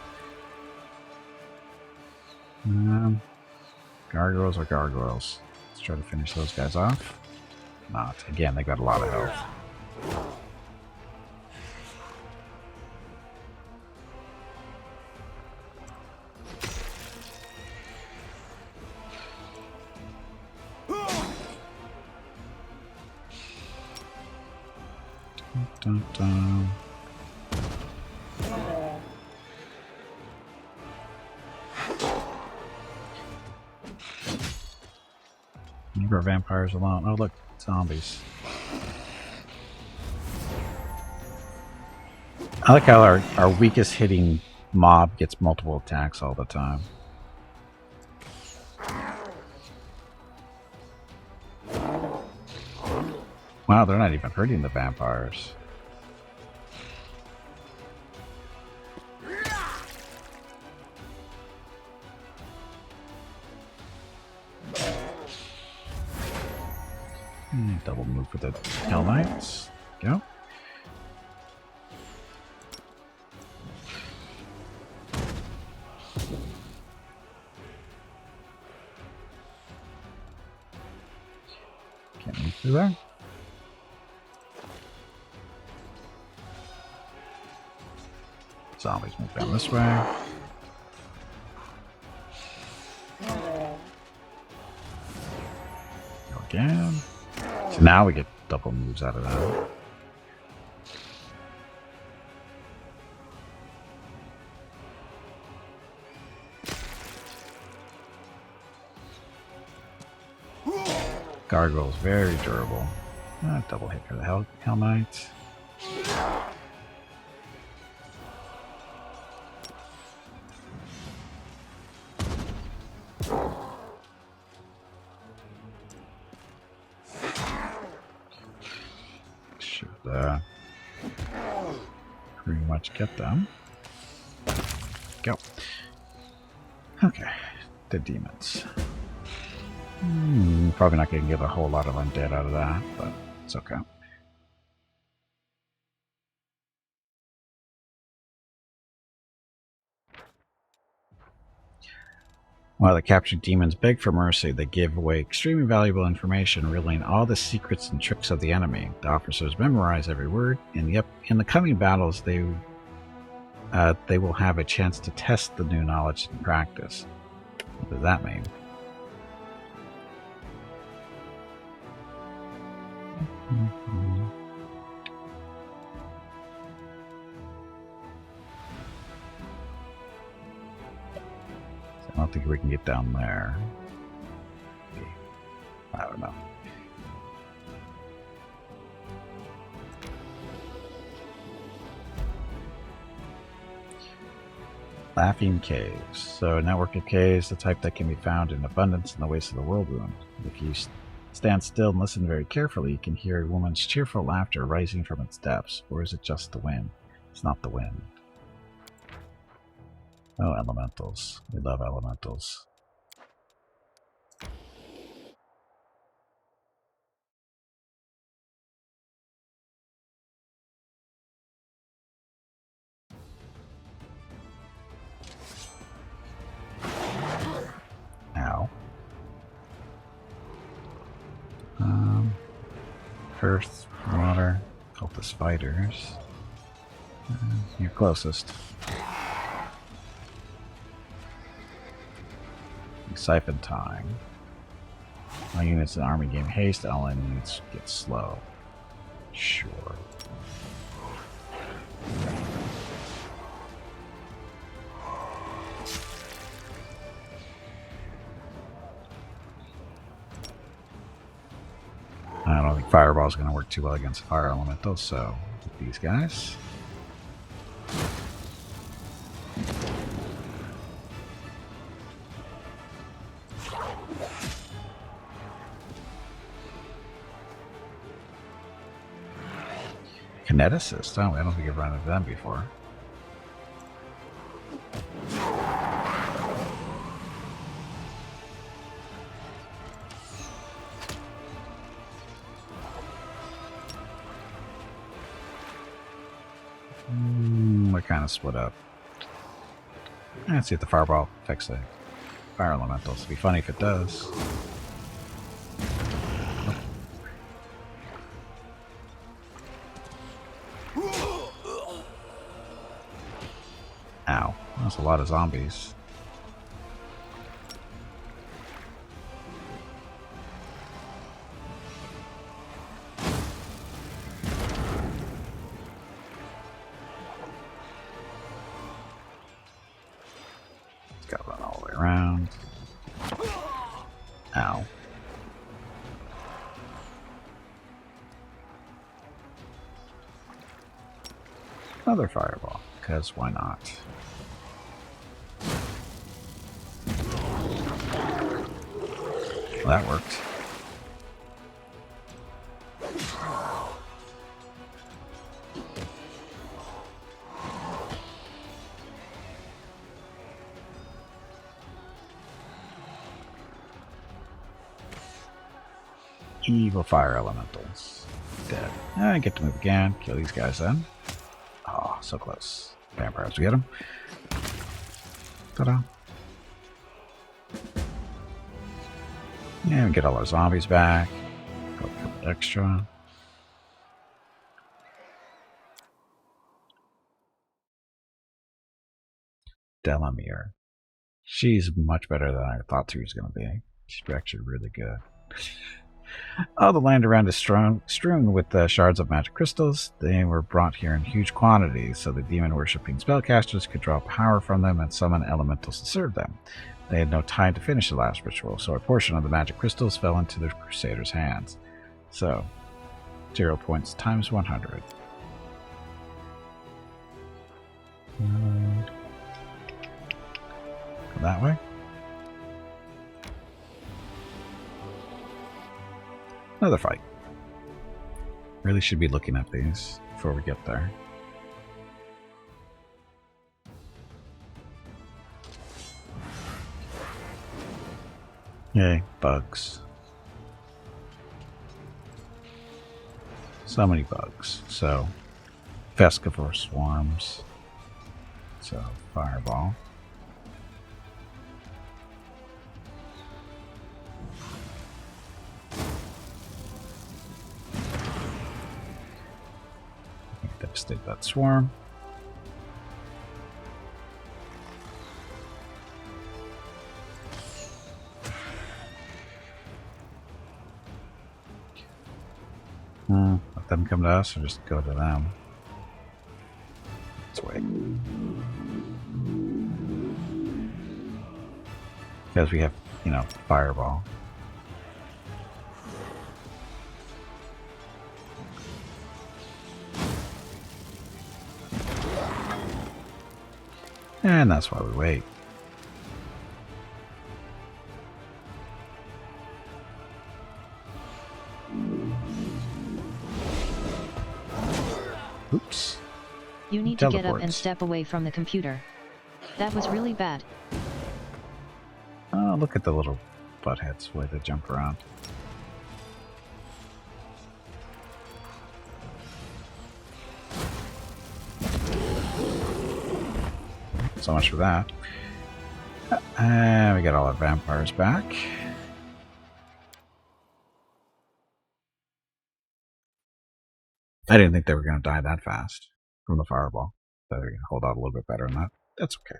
Gargoyles are gargoyles. Let's try to finish those guys off. Not. Again, they got a lot of health. Dun, dun. Leave our vampires alone. Oh look, zombies. I like how our weakest hitting mob gets multiple attacks all the time. Wow, they're not even hurting the vampires. Double move for the Hell Knights. Go. Through there? Zombies move down this way. Go again. So now we get double moves out of that. Gargoyle's very durable. Double hit for the Hell Knight. Should pretty much get them. Go. Okay, the demons. Probably not going to get a whole lot of undead out of that, but it's okay. While the captured demons beg for mercy, they give away extremely valuable information, revealing all the secrets and tricks of the enemy. The officers memorize every word. In the coming battles, they will have a chance to test the new knowledge in practice. What does that mean? I don't think we can get down there. I don't know. Laughing caves. So a network of caves, the type that can be found in abundance in the wastes of the world wound. If you stand still and listen very carefully, you can hear a woman's cheerful laughter rising from its depths. Or is it just the wind? It's not the wind. Oh, elementals. We love elementals. Ow. Earth, water, cultist spiders. You're closest. Siphon time. All units in the army gain haste, all units get slow. Sure. I don't think Fireball is going to work too well against Fire Elemental, so with these guys. Kineticist? Oh, I don't think I've run into them before. We're kind of split up. Let's see if the Fireball affects the Fire Elementals. It'd be funny if it does. Ow. That's a lot of zombies. Gotta run all the way around. Ow. Another fireball, because why not? Well, that worked. Evil fire elementals. Dead. I get to move again. Kill these guys then. Oh, so close. Vampires, we get them. Ta-da. Yeah, we get all our zombies back. Go extra. Delamere. She's much better than I thought she was going to be. She's actually really good. All the land around is strewn with shards of magic crystals. They were brought here in huge quantities so the demon-worshipping spellcasters could draw power from them and summon elementals to serve them. They had no time to finish the last ritual, so a portion of the magic crystals fell into the Crusaders' hands. So, 0 points times 100. Go that way. Another fight. Really should be looking at these before we get there. Yay, bugs. So many bugs. So, Fescivore swarms. So, fireball. Devastate that swarm. Let them come to us or just go to them? Let's wait. Because we have, fireball. And that's why we wait. Oops. You need to get up and step away from the computer. That was really bad. Oh, look at the little buttheads, way they jump around. So much for that. And we got all our vampires back. I didn't think they were going to die that fast from the fireball. So they're going to hold out a little bit better than that. That's okay.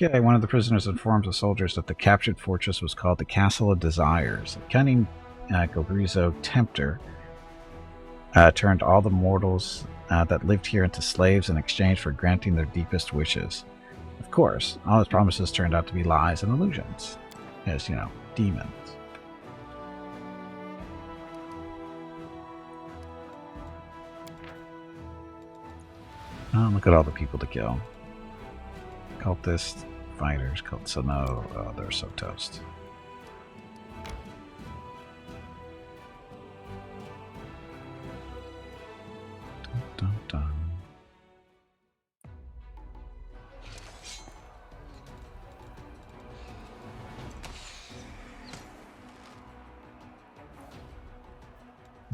Okay, one of the prisoners informs the soldiers that the captured fortress was called the Castle of Desires. A cunning Gogrizo tempter turned all the mortals that lived here into slaves in exchange for granting their deepest wishes. Of course, all his promises turned out to be lies and illusions. As, demons. Oh, look at all the people to kill. Cultists, fighters, cultists. No, they're so toast. Dun, dun, dun.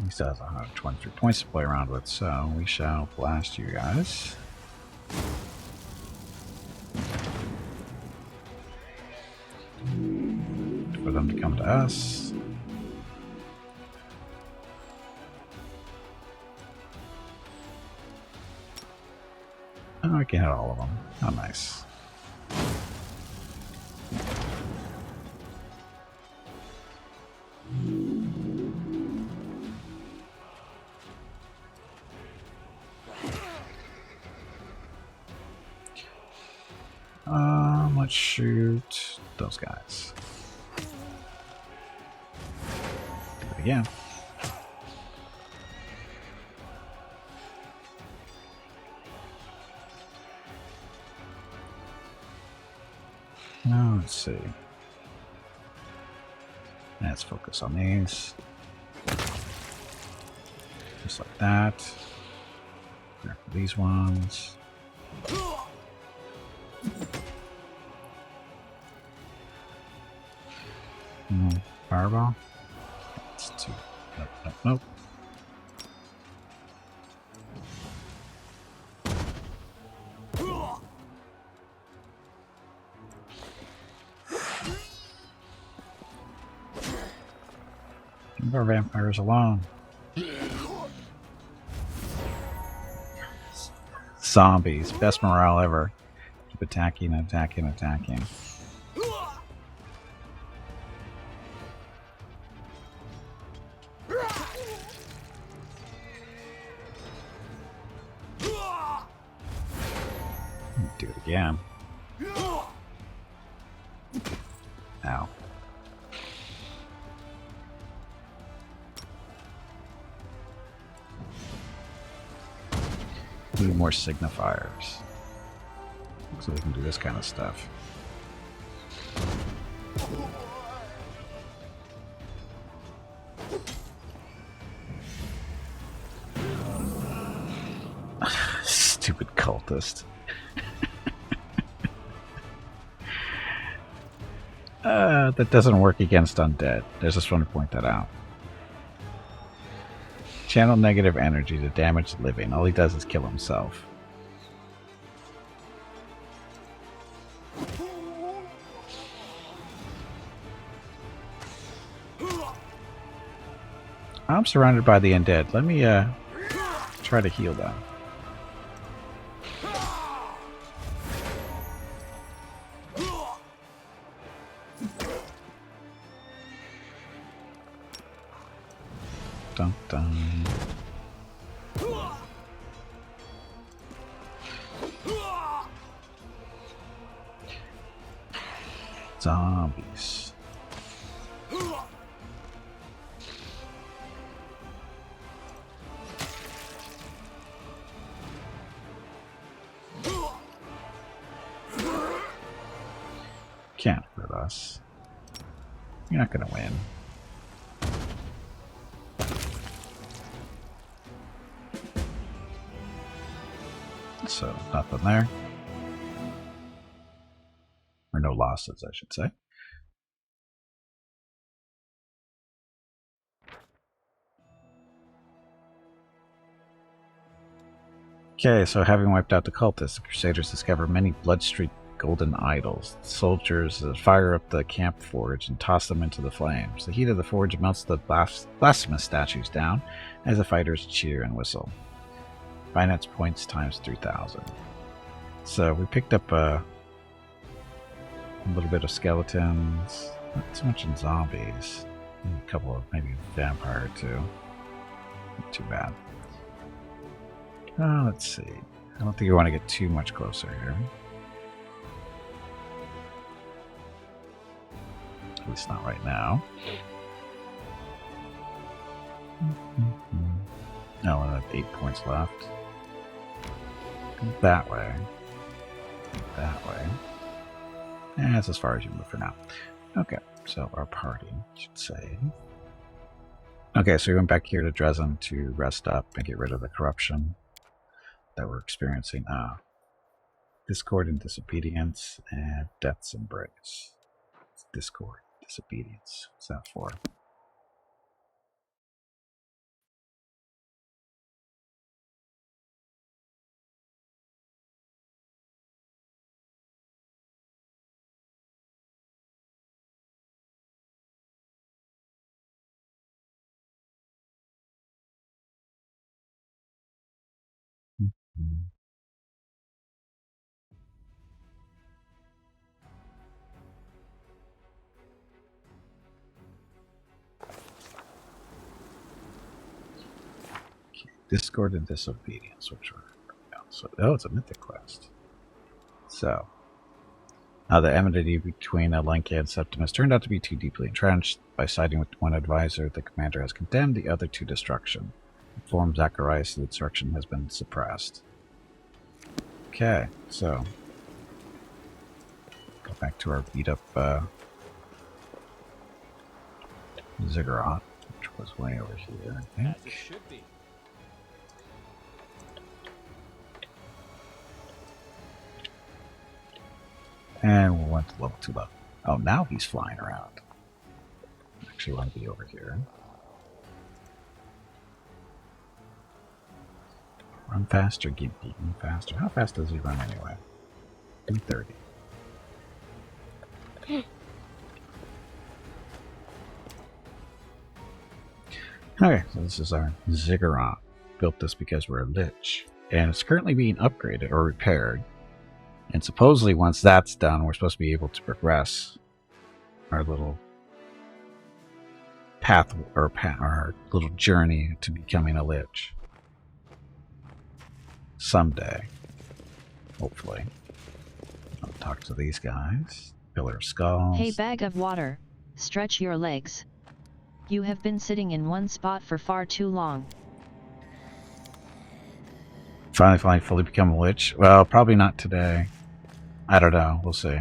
He still has 123 points to play around with, so we shall blast you guys. For them to come to us. Oh, I can hit all of them. Oh, nice. Let's shoot those guys. Do it again. Now let's see. Let's focus on these. Just like that. There for these ones. Fireball. That's two. Nope, nope, nope. Leave our vampires alone. Zombies. Best morale ever. Keep attacking, attacking, attacking. Do it again. Ow. Need more signifiers. So we can do this kind of stuff. Stupid cultist. That doesn't work against undead. I just want to point that out. Channel negative energy to damage the living. All he does is kill himself. I'm surrounded by the undead. Let me try to heal them. Dun dun. Zombies. Can't hurt us. You're not gonna win. So, nothing there. Or no losses, I should say. Okay, so having wiped out the cultists, the Crusaders discover many blood-streaked golden idols. The soldiers fire up the camp forge and toss them into the flames. The heat of the forge melts the blasphemous statues down as the fighters cheer and whistle. Finance points times 3,000. So we picked up a little bit of skeletons, not so much in zombies, a couple of maybe vampire or two. Not too bad. Let's see. I don't think we want to get too much closer here. At least not right now. No, I have 8 points left. That way. That way. And that's as far as you move for now. Okay, so our party should say. Okay, so we went back here to Dresden to rest up and get rid of the corruption that we're experiencing. Discord and disobedience and death's embrace. Discord, disobedience. What's that for? Discord and disobedience, which were so. Oh, it's a mythic quest. So, the enmity between Lenka and Septimus turned out to be too deeply entrenched. By siding with one advisor, the commander has condemned the other to destruction. Informed Zacharias the insurrection has been suppressed. Okay, so go back to our beat up Ziggurat, which was way over here, I think. As it should be. And we went to level 2 level. Oh, now he's flying around. Actually want to be over here. Run faster, Gimpy. Run faster. How fast does he run anyway? 230. Okay, so this is our ziggurat. Built this because we're a lich. And it's currently being upgraded or repaired. And supposedly once that's done, we're supposed to be able to progress our little path or our little journey to becoming a lich. Someday. Hopefully. I'll talk to these guys. Pillar of Skulls. Hey, bag of water, stretch your legs. You have been sitting in one spot for far too long. Finally fully become a lich? Well, probably not today. I don't know. We'll see.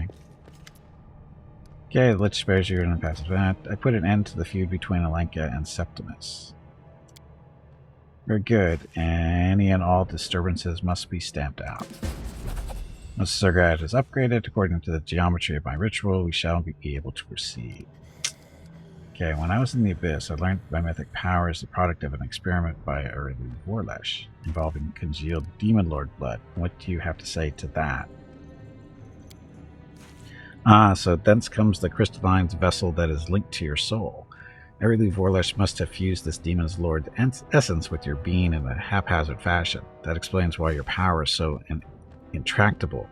Okay, the lich spares you in a passive event. I put an end to the feud between Alenka and Septimus. Very good. Any and all disturbances must be stamped out. Once the ziggurat is upgraded according to the geometry of my ritual, we shall be able to proceed. Okay, when I was in the Abyss, I learned that my mythic power is the product of an experiment by Lich involving congealed demon lord blood. What do you have to say to that? So thence comes the crystalline vessel that is linked to your soul. Lich must have fused this demon's lord essence with your being in a haphazard fashion. That explains why your power is so intractable.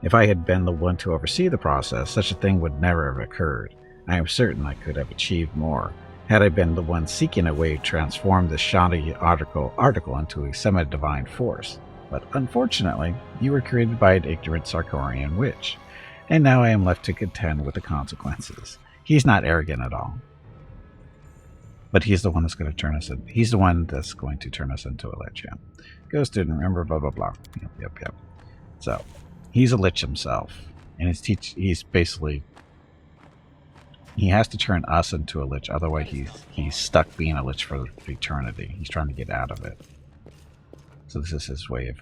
If I had been the one to oversee the process, such a thing would never have occurred. I am certain I could have achieved more, had I been the one seeking a way to transform this shoddy article into a semi-divine force. But unfortunately, you were created by an ignorant Sarkorian witch, and now I am left to contend with the consequences. He's not arrogant at all, but he's the one that's going to turn us in. He's the one that's going to turn us into a lich. Yeah. Go, student. Remember, blah blah blah. Yep. So, he's a lich himself, and he's basically. He has to turn us into a lich, otherwise he's stuck being a lich for eternity. He's trying to get out of it. So this is his way of,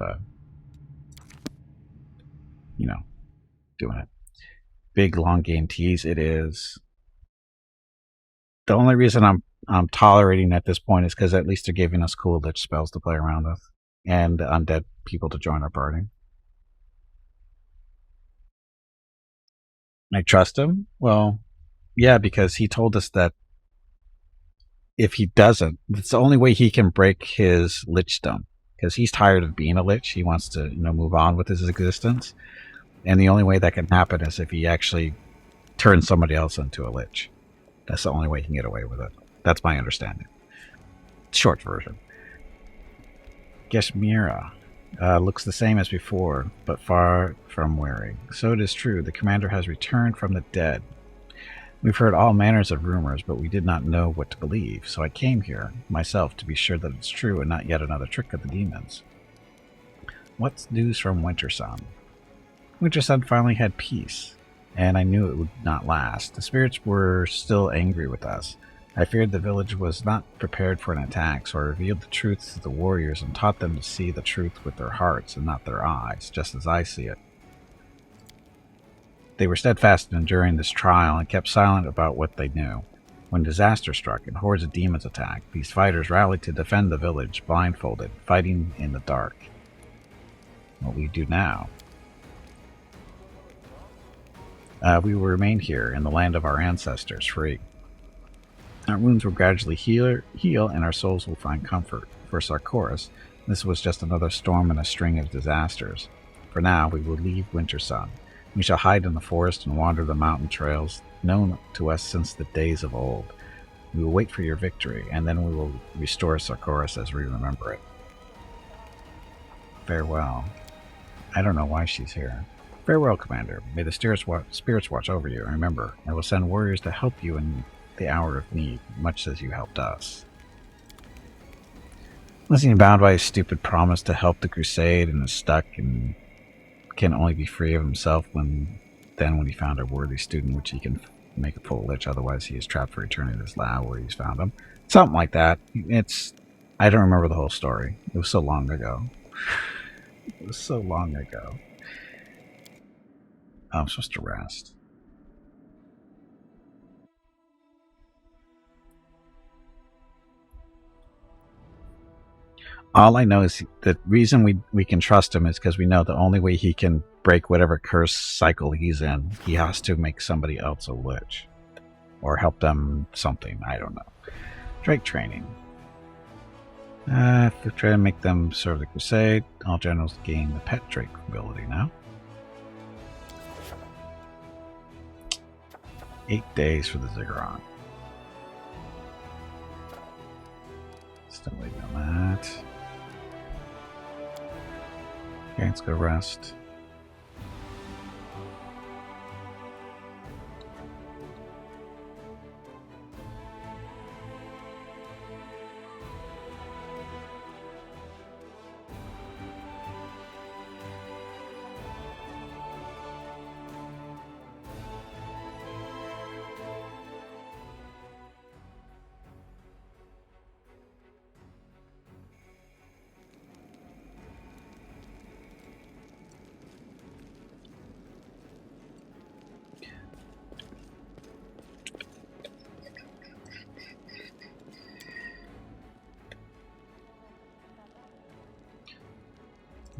doing it. Big long game tease it is. The only reason I'm tolerating at this point is because at least they're giving us cool lich spells to play around with, and undead people to join our party. I trust him? Well, yeah, because he told us that if he doesn't, it's the only way he can break his lichdom. Because he's tired of being a lich. He wants to, move on with his existence. And the only way that can happen is if he actually turns somebody else into a lich. That's the only way he can get away with it. That's my understanding. Short version. Geshmira looks the same as before, but far from weary. So it is true, the commander has returned from the dead. We've heard all manners of rumors, but we did not know what to believe, so I came here, myself, to be sure that it's true and not yet another trick of the demons. What's news from Wintersun? Wintersun finally had peace, and I knew it would not last. The spirits were still angry with us. I feared the village was not prepared for an attack, so I revealed the truth to the warriors and taught them to see the truth with their hearts and not their eyes, just as I see it. They were steadfast in enduring this trial and kept silent about what they knew. When disaster struck and hordes of demons attacked, these fighters rallied to defend the village, blindfolded, fighting in the dark. What we do now? We will remain here in the land of our ancestors, free. Our wounds will gradually heal, and our souls will find comfort. For Sarkoris, this was just another storm in a string of disasters. For now, we will leave Wintersun. We shall hide in the forest and wander the mountain trails known to us since the days of old. We will wait for your victory, and then we will restore Sarkoris as we remember it. Farewell. I don't know why she's here. Farewell, Commander. May the spirits watch over you. Remember, I will send warriors to help you in the hour of need, much as you helped us. Was he bound by a stupid promise to help the crusade and is stuck and can only be free of himself when he found a worthy student which he can make a full lich, otherwise he is trapped for eternity in this lab where he's found him. Something like that. I don't remember the whole story. It was so long ago. It was so long ago. Oh, I'm supposed to rest. All I know is the reason we can trust him is because we know the only way he can break whatever curse cycle he's in, he has to make somebody else a lich. Or help them something, I don't know. Drake training. If we try to make them serve the crusade, all generals gain the pet drake ability now. 8 days for the ziggurat. Still waiting on that. Okay, let's go rest.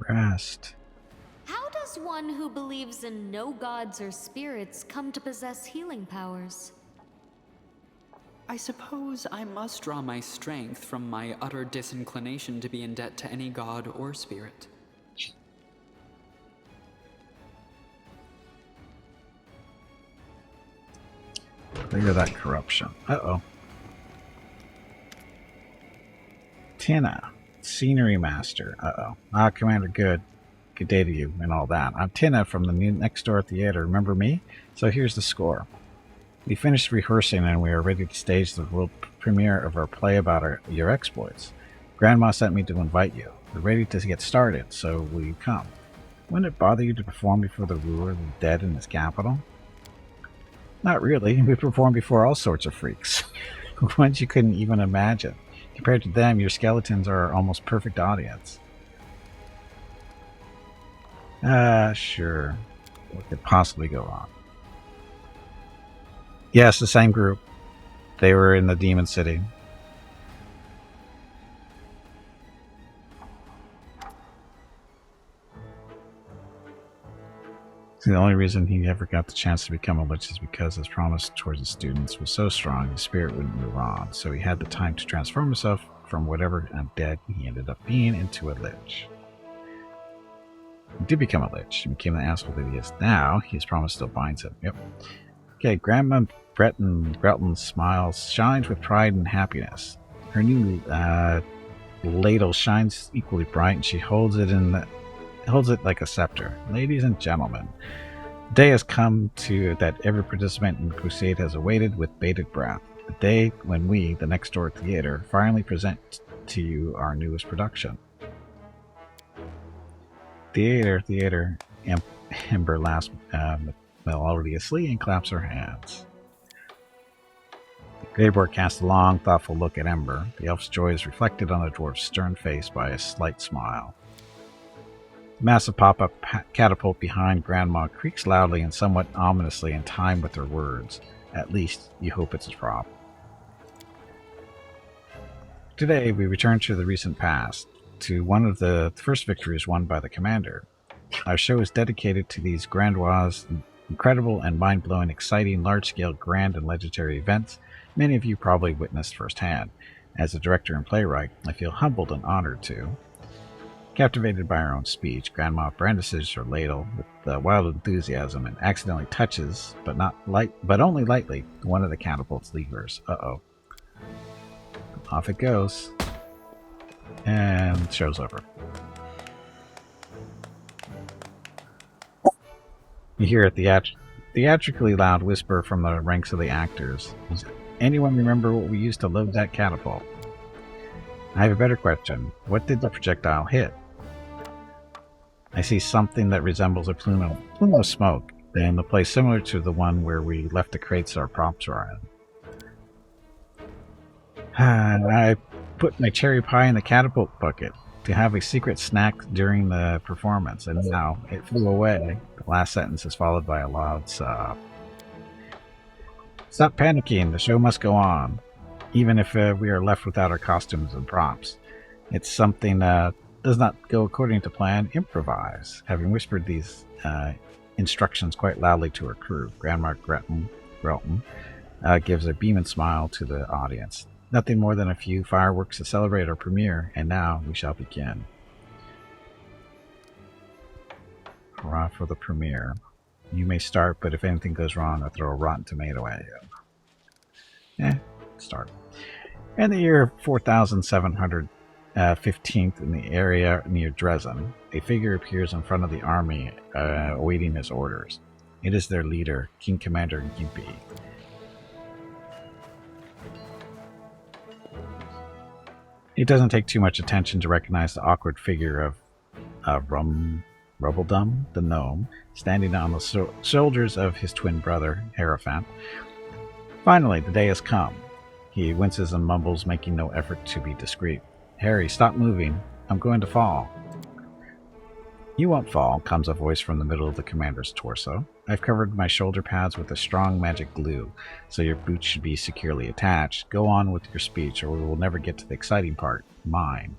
Rest. How does one who believes in no gods or spirits come to possess healing powers? I suppose I must draw my strength from my utter disinclination to be in debt to any god or spirit. Clear that corruption. Uh-oh. Tina, Scenery Master. Uh-oh. Ah, Commander, good. Good day to you and all that. I'm Tina from the Next Door Theater. Remember me? So here's the score. We finished rehearsing and we are ready to stage the world premiere of our play about your exploits. Grandma sent me to invite you. We're ready to get started, so will you come? Wouldn't it bother you to perform before the ruler of the dead in his capital? Not really. We perform before all sorts of freaks. Ones you couldn't even imagine. Compared to them, your skeletons are our almost perfect audience. Sure. What could possibly go wrong? Yes, the same group. They were in the Demon City. The only reason he ever got the chance to become a Lich is because his promise towards his students was so strong his spirit wouldn't move on, so he had the time to transform himself from whatever undead he ended up being into a Lich. He did become a Lich. He became the asshole that he is now. His promise still binds him. Yep. Okay, Grandma Gretlin's smile shines with pride and happiness. Her new ladle shines equally bright, and she holds it like a scepter. Ladies and gentlemen, the day has come that every participant in the crusade has awaited with bated breath. The day when we, the Next Door Theater, finally present to you our newest production. Theater, Ember laughs melodiously and claps her hands. Greyboard casts a long, thoughtful look at Ember. The elf's joy is reflected on the dwarf's stern face by a slight smile. The massive pop-up catapult behind Grandma creaks loudly and somewhat ominously in time with her words. At least, you hope it's a prop. Today, we return to the recent past, to one of the first victories won by the Commander. Our show is dedicated to these grandiose, incredible and mind-blowing, exciting, large-scale, grand and legendary events many of you probably witnessed firsthand. As a director and playwright, I feel humbled and honored to. Captivated by her own speech, Grandma brandishes her ladle with wild enthusiasm and accidentally touches, but only lightly, one of the catapult's levers. Uh-oh. Off it goes. And show's over. You hear a theatrically loud whisper from the ranks of the actors. Does anyone remember what we used to load that catapult? I have a better question. What did the projectile hit? I see something that resembles a plume of smoke in the place similar to the one where we left the crates our props were in. I put my cherry pie in the catapult bucket to have a secret snack during the performance, and now it flew away. The last sentence is followed by a loud sob. Stop panicking, the show must go on, even if we are left without our costumes and props. It's something does not go according to plan, improvise. Having whispered these instructions quite loudly to her crew, Grandma Grelton gives a beaming smile to the audience. Nothing more than a few fireworks to celebrate our premiere, and now we shall begin. Hurrah for the premiere. You may start, but if anything goes wrong, I'll throw a rotten tomato at you. Start. In the year 4715th, in the area near Dresden, a figure appears in front of the army, awaiting his orders. It is their leader, King Commander Gimpy. It doesn't take too much attention to recognize the awkward figure of Rubbledum, the gnome, standing on the shoulders of his twin brother, Hierophant. Finally, the day has come. He winces and mumbles, making no effort to be discreet. Harry, stop moving. I'm going to fall. You won't fall, comes a voice from the middle of the commander's torso. I've covered my shoulder pads with a strong magic glue, so your boots should be securely attached. Go on with your speech, or we will never get to the exciting part, mine.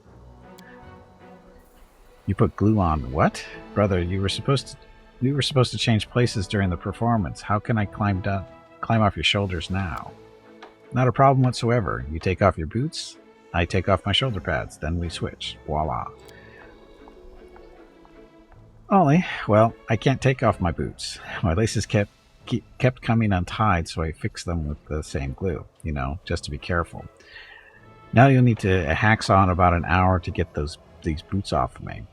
You put glue on what? Brother, we were supposed to change places during the performance. How can I climb off your shoulders now? Not a problem whatsoever. You take off your boots, I take off my shoulder pads, then we switch. Voila. Only, well, I can't take off my boots. My laces kept coming untied, so I fixed them with the same glue, just to be careful. Now you'll need to hacksaw in about an hour to get these boots off of me.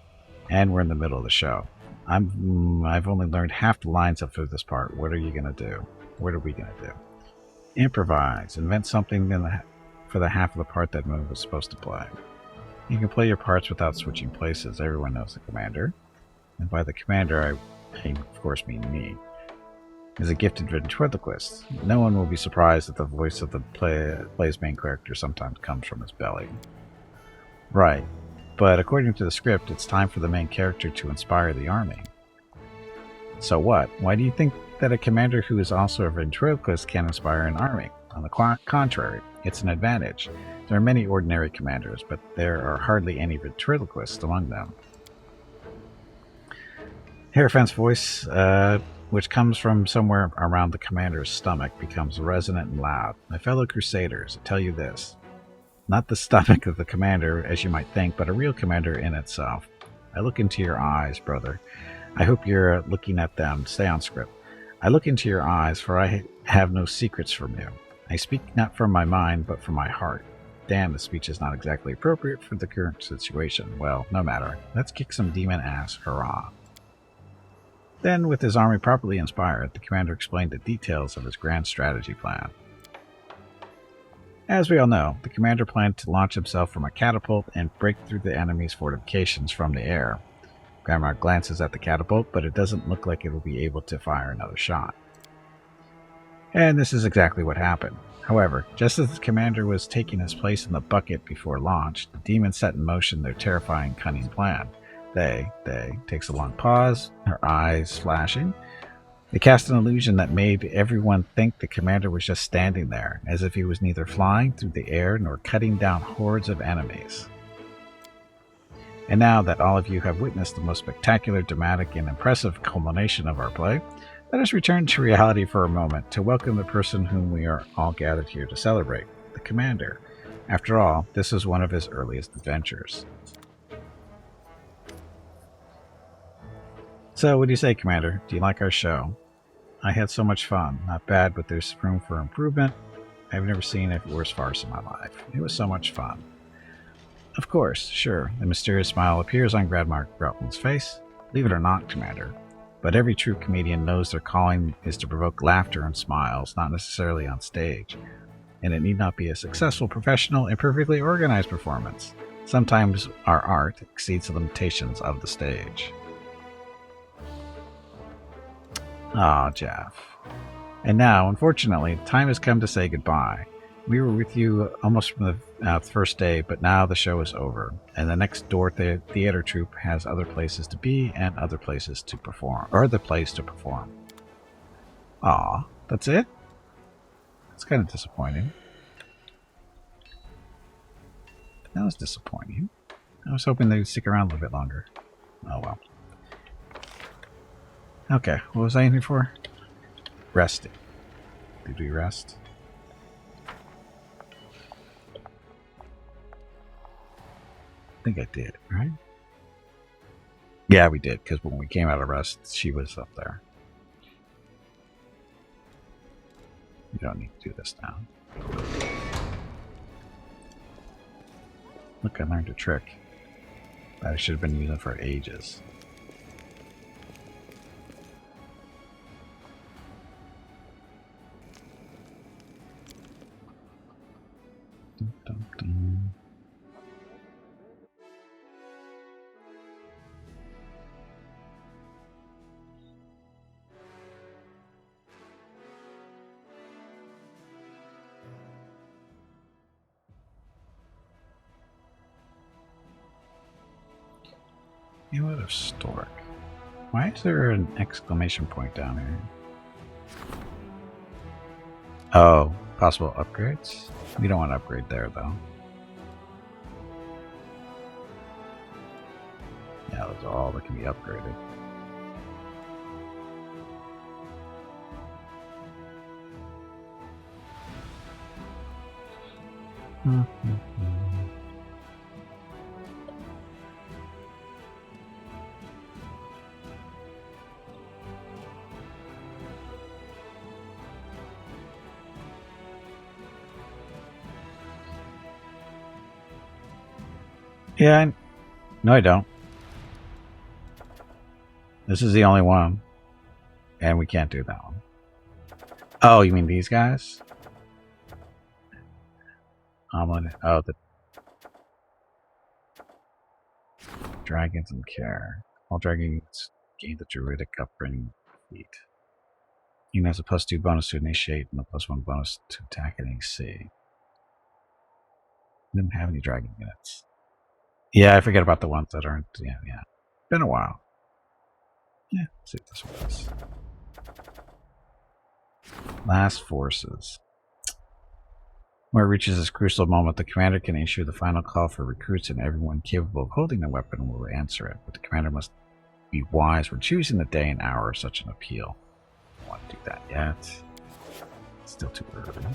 And we're in the middle of the show. I've only learned half the lines up for this part. What are you going to do? What are we going to do? Improvise. Invent something for the half of the part that Moon was supposed to play. You can play your parts without switching places. Everyone knows the commander. And by the commander, I of course mean me. Is a gifted ventriloquist. No one will be surprised that the voice of the play's main character sometimes comes from his belly. Right. But according to the script, it's time for the main character to inspire the army. So what? Why do you think that a commander who is also a ventriloquist can inspire an army? On the contrary, it's an advantage. There are many ordinary commanders, but there are hardly any ventriloquists among them. Hierophant's voice, which comes from somewhere around the commander's stomach, becomes resonant and loud. My fellow crusaders, I tell you this. Not the stomach of the commander, as you might think, but a real commander in itself. I look into your eyes, brother. I hope you're looking at them. Stay on script. I look into your eyes, for I have no secrets from you. I speak not from my mind, but from my heart. Damn, the speech is not exactly appropriate for the current situation. Well, no matter. Let's kick some demon ass. Hurrah. Then, with his army properly inspired, the commander explained the details of his grand strategy plan. As we all know, the commander planned to launch himself from a catapult and break through the enemy's fortifications from the air. Grandma glances at the catapult, but it doesn't look like it will be able to fire another shot. And this is exactly what happened. However, just as the commander was taking his place in the bucket before launch, the demons set in motion their terrifying, cunning plan. They takes a long pause, her eyes flashing. They cast an illusion that made everyone think the commander was just standing there, as if he was neither flying through the air nor cutting down hordes of enemies. And now that all of you have witnessed the most spectacular, dramatic, and impressive culmination of our play, let us return to reality for a moment to welcome the person whom we are all gathered here to celebrate, the commander. After all, this is one of his earliest adventures. So, what do you say, Commander? Do you like our show? I had so much fun. Not bad, but there's room for improvement. I've never seen a worse farce in my life. It was so much fun. Of course, sure. A mysterious smile appears on Grandma Groutman's face. Believe it or not, Commander. But every true comedian knows their calling is to provoke laughter and smiles, not necessarily on stage. And it need not be a successful, professional, and perfectly organized performance. Sometimes our art exceeds the limitations of the stage. Ah, Jeff. And now, unfortunately, time has come to say goodbye. We were with you almost from the first day, but now the show is over, and the next door theater troupe has other places to be and other places to perform, or the place to perform. Aw, that's it? That's kind of disappointing. That was disappointing. I was hoping they'd stick around a little bit longer. Oh well. Okay, what was I in here for? Resting. Did we rest? think I did, right? Yeah, we did, because when we came out of rest, she was up there. You don't need to do this now. Look, I learned a trick that I should have been using for ages. Dun, dun, dun. Amulet of Stork. Why is there an exclamation point down here? Oh, possible upgrades? We don't want to upgrade there, though. Yeah, those are all that can be upgraded. Yeah, no, I don't. This is the only one. And we can't do that one. Oh, you mean these guys? Oh, the dragons and care. All dragons gain the druidic upbringing feat. Even has a +2 bonus to initiate and a +1 bonus to attack at AC. Didn't have any dragon units. Yeah, I forget about the ones that aren't. Yeah. Been a while. Yeah, let's see what this one is. Last forces. Where it reaches this crucial moment, the commander can issue the final call for recruits, and everyone capable of holding a weapon will answer it. But the commander must be wise when choosing the day and hour of such an appeal. Don't want to do that yet. It's still too early.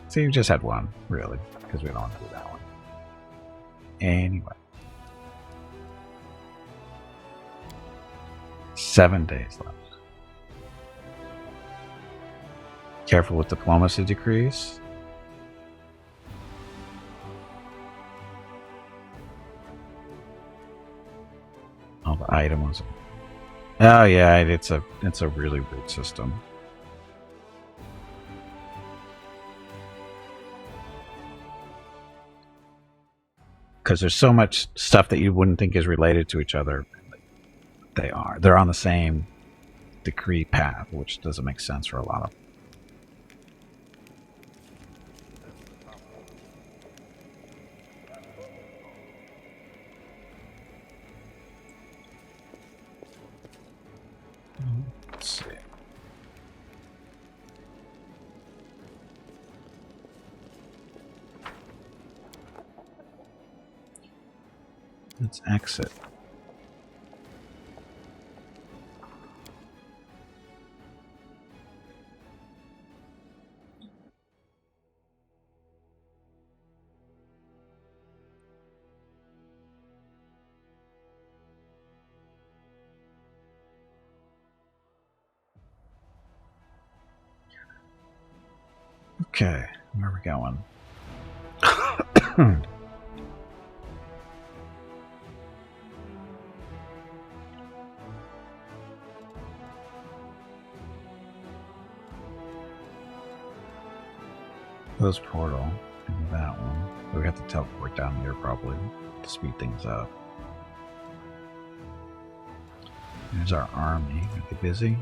See, you just had one, really, because we don't want to do that one. Anyway. 7 days left. Careful with diplomacy decrees. All the items. Oh yeah, it's a really weird system. Because there's so much stuff that you wouldn't think is related to each other. They are. They're on the same decree path, which doesn't make sense for a lot of them. Let's see. Let's exit. Okay, where are we going? Close portal. Maybe that one. But we have to teleport down here probably to speed things up. There's our army. Are they busy?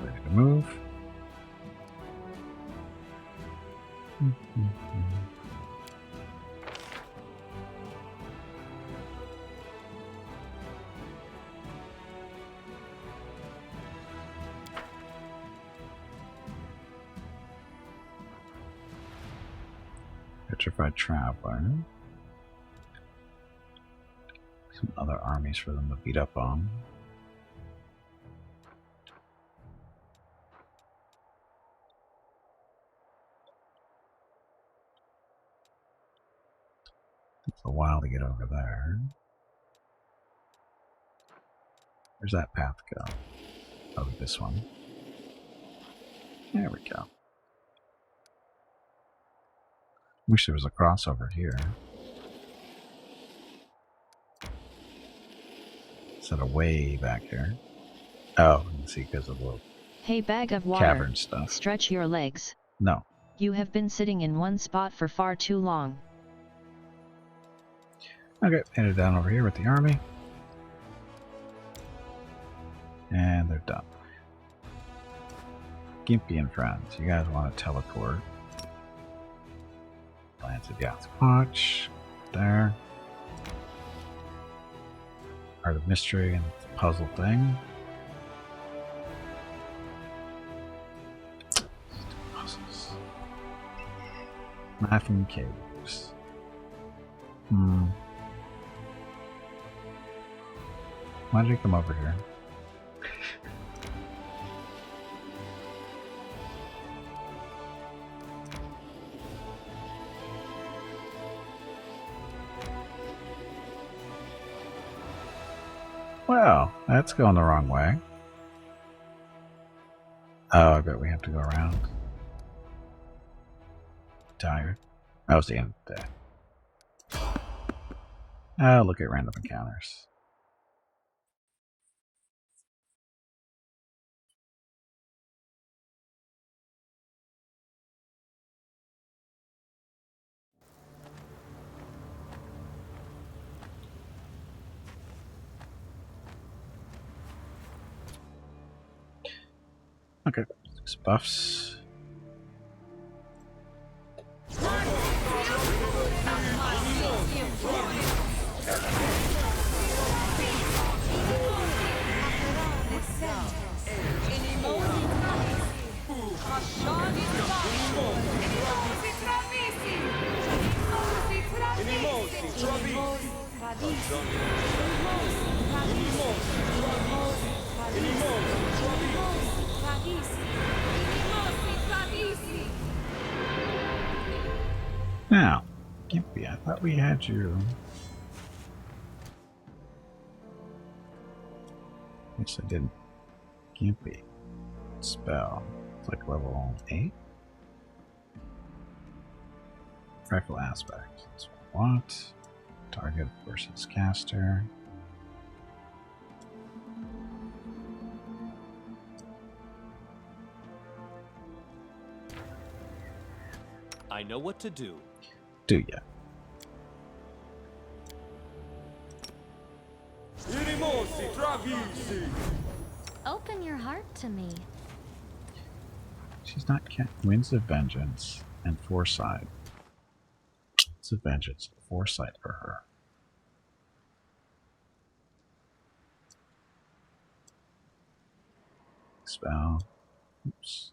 Ready to move? Petrified Traveler. Some other armies for them to beat up on. It's a while to get over there. Where's that path go? Oh, this one. There we go. Wish there was a crossover here. Instead of way back here. Oh, you can see because of the little Hey, bag of water, cavern stuff. stretch your legs. No. You have been sitting in one spot for far too long. Okay, headed down over here with the army. And they're done. Gimpy and friends, you guys want to teleport. Glance at Yacht's watch. There. Art of mystery and puzzle thing. Puzzles. Laughing caves. Why did he come over here? Well, that's going the wrong way. Oh, I bet we have to go around. Tired. That was the end of the day. Oh, look at random encounters. Okay, these buffs. Now, Gimpy, I thought we had you. Yes, I didn't. Gimpy. Spell. It's like level 8. Frightful aspect. That's what I want. Target versus caster. I know what to do. Do ya? Open your heart to me. She's not Winds of Vengeance and Foresight. Winds of Vengeance and Foresight for her. Spell. Oops.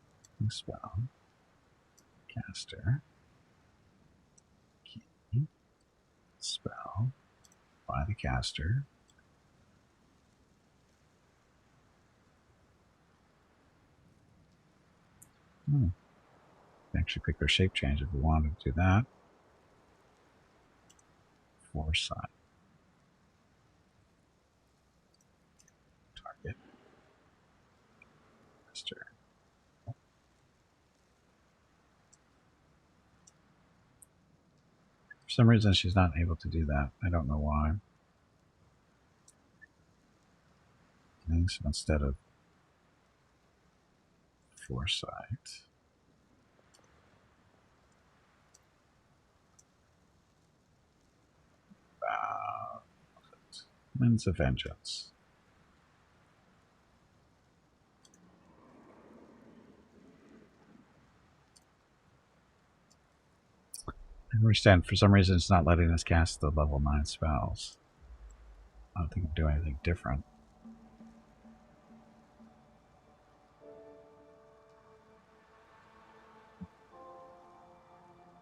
Spell. Caster. Key. Spell. By the caster. Actually pick our shape change if we wanted to do that. Foresight. Target. Caster. For some reason she's not able to do that. I don't know why. Okay, so instead of Foresight. Winds of Vengeance. I understand for some reason it's not letting us cast the level 9 spells. I don't think I'm doing anything different.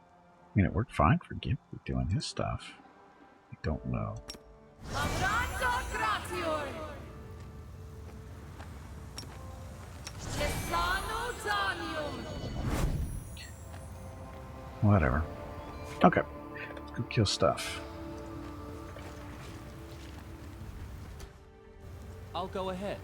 I mean, it worked fine for Gimpy doing his stuff. I don't know. Whatever. Okay, let's go kill stuff. I'll go ahead.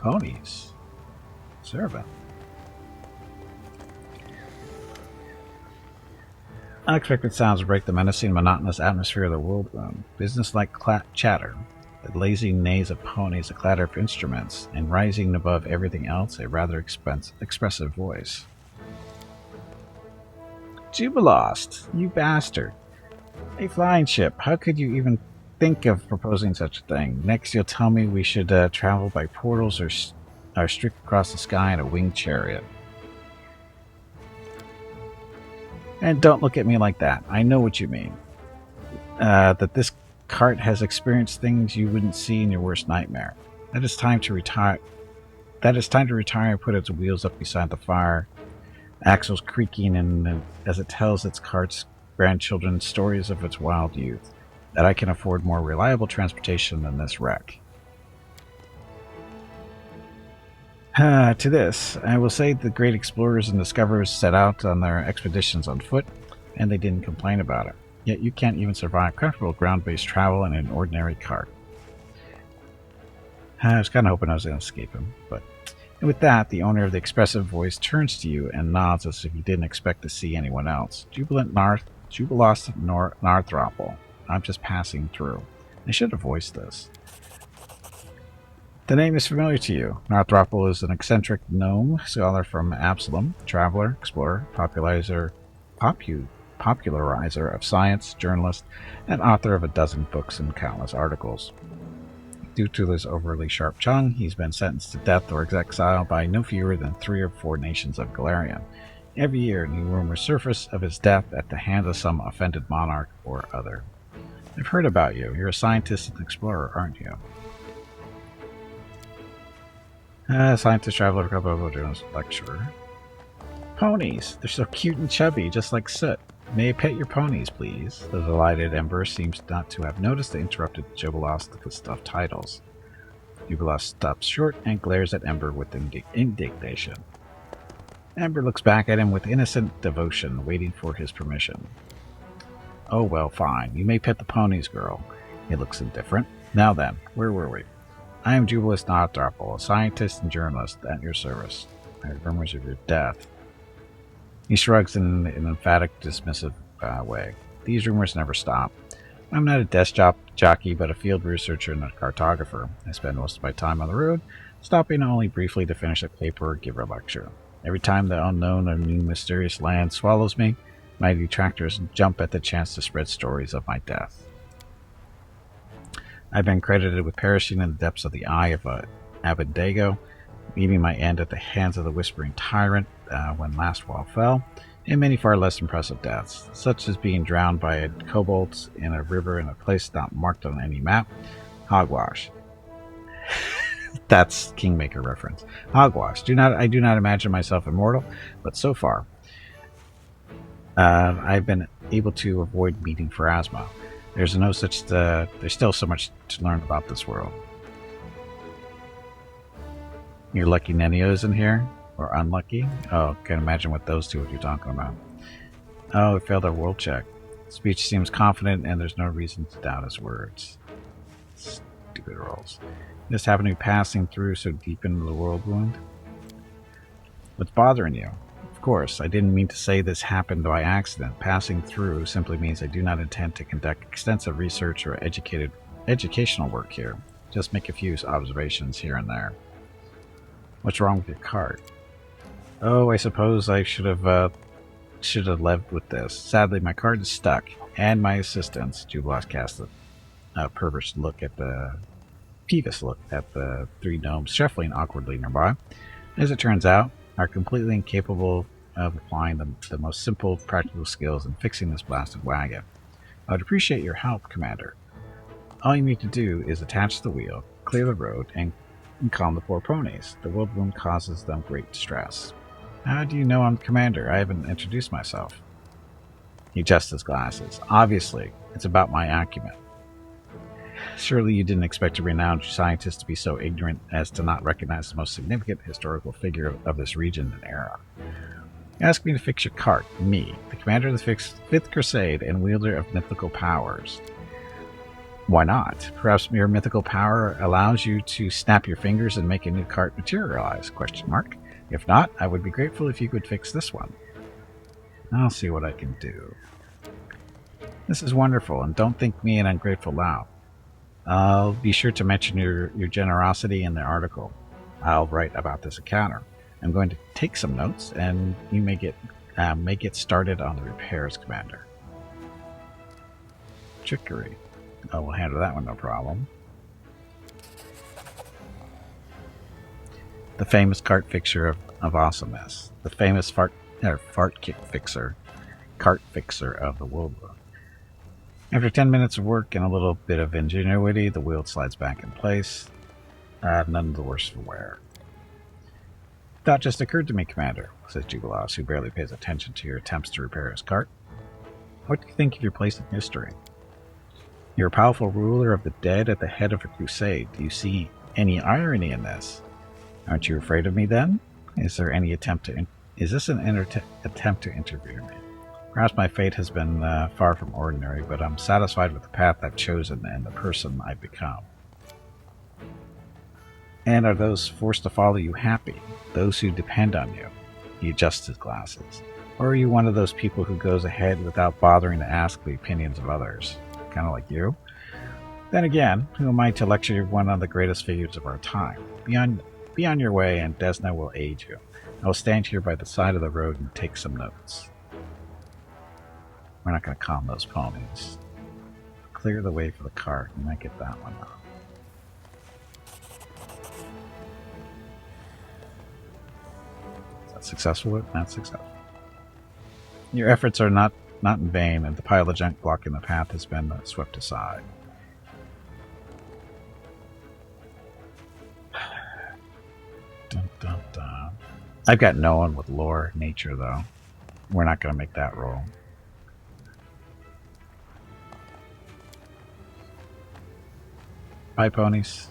Ponies. Servant. Unexpected sounds break the menacing, monotonous atmosphere of the world room. Business-like chatter, the lazy neighs of ponies, the clatter of instruments, and rising above everything else, a rather expressive voice. Jubilost, you bastard! A flying ship, how could you even think of proposing such a thing? Next you'll tell me we should travel by portals or streak across the sky in a winged chariot. And don't look at me like that. I know what you mean. That this cart has experienced things you wouldn't see in your worst nightmare. That is time to retire. And put its wheels up beside the fire, axles creaking, and as it tells its cart's grandchildren stories of its wild youth. That I can afford more reliable transportation than this wreck. To this, I will say the great explorers and discoverers set out on their expeditions on foot, and they didn't complain about it. Yet you can't even survive comfortable ground-based travel in an ordinary cart. I was kind of hoping I was going to escape him, but... And with that, the owner of the expressive voice turns to you and nods as if he didn't expect to see anyone else. Jubilost Narthropple. I'm just passing through. I should have voiced this. The name is familiar to you. Narthropple is an eccentric gnome scholar from Absalom, traveler, explorer, popularizer of science, journalist, and author of a dozen books and countless articles. Due to his overly sharp tongue, he's been sentenced to death or exile by no fewer than 3 or 4 nations of Galarian. Every year, new rumors surface of his death at the hands of some offended monarch or other. I've heard about you. You're a scientist and explorer, aren't you? Scientist, traveler, journalist, lecturer. Ponies! They're so cute and chubby, just like Soot. May I pet your ponies, please? The delighted Ember seems not to have noticed the interrupted Jubilost with the stuffed titles. Jubilost stops short and glares at Ember with indignation. Ember looks back at him with innocent devotion, waiting for his permission. Oh well, fine. You may pet the ponies, girl. He looks indifferent. Now then, where were we? I am Jubilost Narthropple, a scientist and journalist at your service. I heard rumors of your death. He shrugs in an emphatic, dismissive way. These rumors never stop. I'm not a desk jockey, but a field researcher and a cartographer. I spend most of my time on the road, stopping only briefly to finish a paper or give a lecture. Every time the unknown or new mysterious land swallows me, my detractors jump at the chance to spread stories of my death. I've been credited with perishing in the depths of the eye of Abednego, meeting my end at the hands of the Whispering Tyrant when last wall fell, and many far less impressive deaths, such as being drowned by a kobold in a river in a place not marked on any map. Hogwash. That's Kingmaker reference. Hogwash. I do not imagine myself immortal, but so far, I've been able to avoid meeting Pharasma. There's still so much to learn about this world. You're lucky Nenio's in here? Or unlucky? Oh, can't imagine what those two you're talking about. Oh, we failed our world check. Speech seems confident and there's no reason to doubt his words. Stupid rolls. This happened to be passing through so deep into the world wound? What's bothering you? Of course, I didn't mean to say this happened by accident. Passing through simply means I do not intend to conduct extensive research or educational work here. Just make a few observations here and there. What's wrong with your cart? Oh, I suppose I should have led with this. Sadly, my cart is stuck, and my assistants. Jubilost cast a peevish look at the 3 gnomes shuffling awkwardly nearby. As it turns out, are completely incapable of applying the most simple practical skills in fixing this blasted wagon. I would appreciate your help, Commander. All you need to do is attach the wheel, clear the road, and calm the poor ponies. The world wound causes them great distress. How do you know I'm the commander? I haven't introduced myself. He adjusts his glasses. Obviously, it's about my acumen. Surely you didn't expect a renowned scientist to be so ignorant as to not recognize the most significant historical figure of this region and era. You asked me to fix your cart, me, the commander of the Fifth Crusade and wielder of mythical powers. Why not? Perhaps your mythical power allows you to snap your fingers and make a new cart materialize? ? If not, I would be grateful if you could fix this one. I'll see what I can do. This is wonderful, and don't think me an ungrateful lout. I'll be sure to mention your generosity in the article I'll write about this encounter. I'm going to take some notes, and you may get started on the repairs, Commander. Trickery. Oh, we'll handle that one, no problem. The famous cart fixer of awesomeness. The famous fart kick fixer. Cart fixer of the world. After 10 minutes of work and a little bit of ingenuity, the wheel slides back in place. None the worse for wear. Thought just occurred to me, Commander, says Jubilos, who barely pays attention to your attempts to repair his cart. What do you think of your place in history? You're a powerful ruler of the dead at the head of a crusade. Do you see any irony in this? Aren't you afraid of me then? Is this an attempt to interview me? Perhaps my fate has been far from ordinary, but I'm satisfied with the path I've chosen and the person I've become. And are those forced to follow you happy? Those who depend on you? He adjusts his glasses. Or are you one of those people who goes ahead without bothering to ask the opinions of others? Kind of like you? Then again, who am I to lecture one of the greatest figures of our time? Be on your way, and Desna will aid you. I will stand here by the side of the road and take some notes. We're not going to calm those ponies. Clear the way for the cart. You might get that one off. Is that successful? Not successful. Your efforts are not in vain, and the pile of junk blocking the path has been swept aside. Dun, dun, dun. I've got no one with lore nature, though. We're not going to make that roll. Bye, ponies.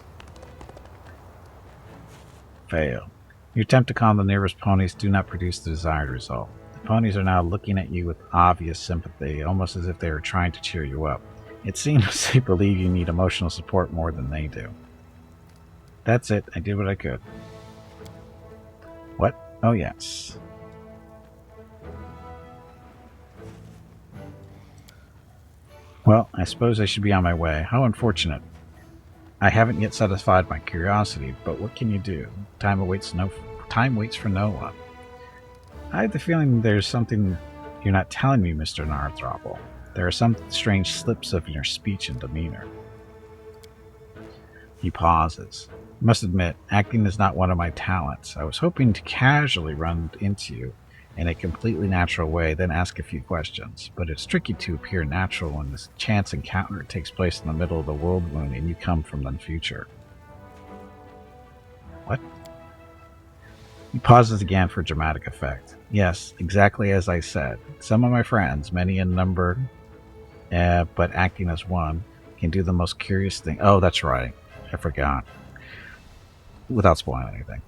Fail. Your attempt to calm the nearest ponies do not produce the desired result. The ponies are now looking at you with obvious sympathy, almost as if they are trying to cheer you up. It seems they believe you need emotional support more than they do. That's it. I did what I could. What? Oh, yes. Well, I suppose I should be on my way. How unfortunate. I haven't yet satisfied my curiosity, but what can you do? Time waits for no one. I have the feeling there's something you're not telling me, Mr. Narthropple. There are some strange slips of your speech and demeanor. He pauses. I must admit, acting is not one of my talents. I was hoping to casually run into you in a completely natural way, then ask a few questions. But it's tricky to appear natural when this chance encounter takes place in the middle of the world moon and you come from the future. What? He pauses again for dramatic effect. Yes, exactly as I said. Some of my friends, many in number, but acting as one, can do the most curious thing. Oh, that's right. I forgot. Without spoiling anything.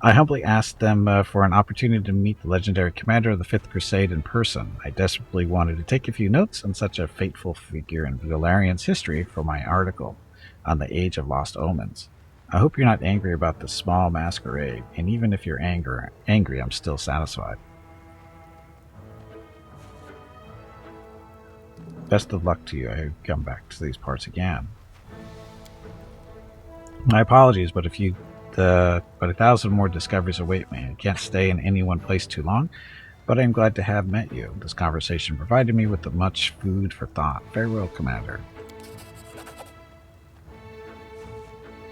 I humbly asked them for an opportunity to meet the legendary commander of the Fifth Crusade in person. I desperately wanted to take a few notes on such a fateful figure in Valerian's history for my article on the Age of Lost Omens. I hope you're not angry about this small masquerade, and even if you're angry, I'm still satisfied. Best of luck to you. I come back to these parts again. My apologies, but a 1,000 more discoveries await me. I can't stay in any one place too long, but I am glad to have met you. This conversation provided me with much food for thought. Farewell, Commander.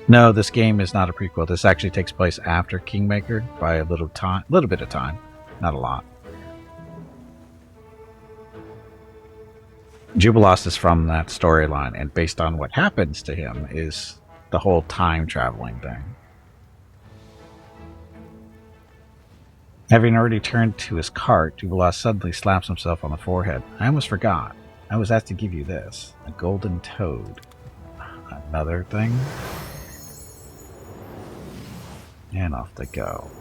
No, this game is not a prequel. This actually takes place after Kingmaker by a little bit of time, not a lot. Jubilos is from that storyline, and based on what happens to him is the whole time traveling thing. Having already turned to his cart, Jubilos suddenly slaps himself on the forehead. I almost forgot. I was asked to give you this. A golden toad. A another thing. And off they go.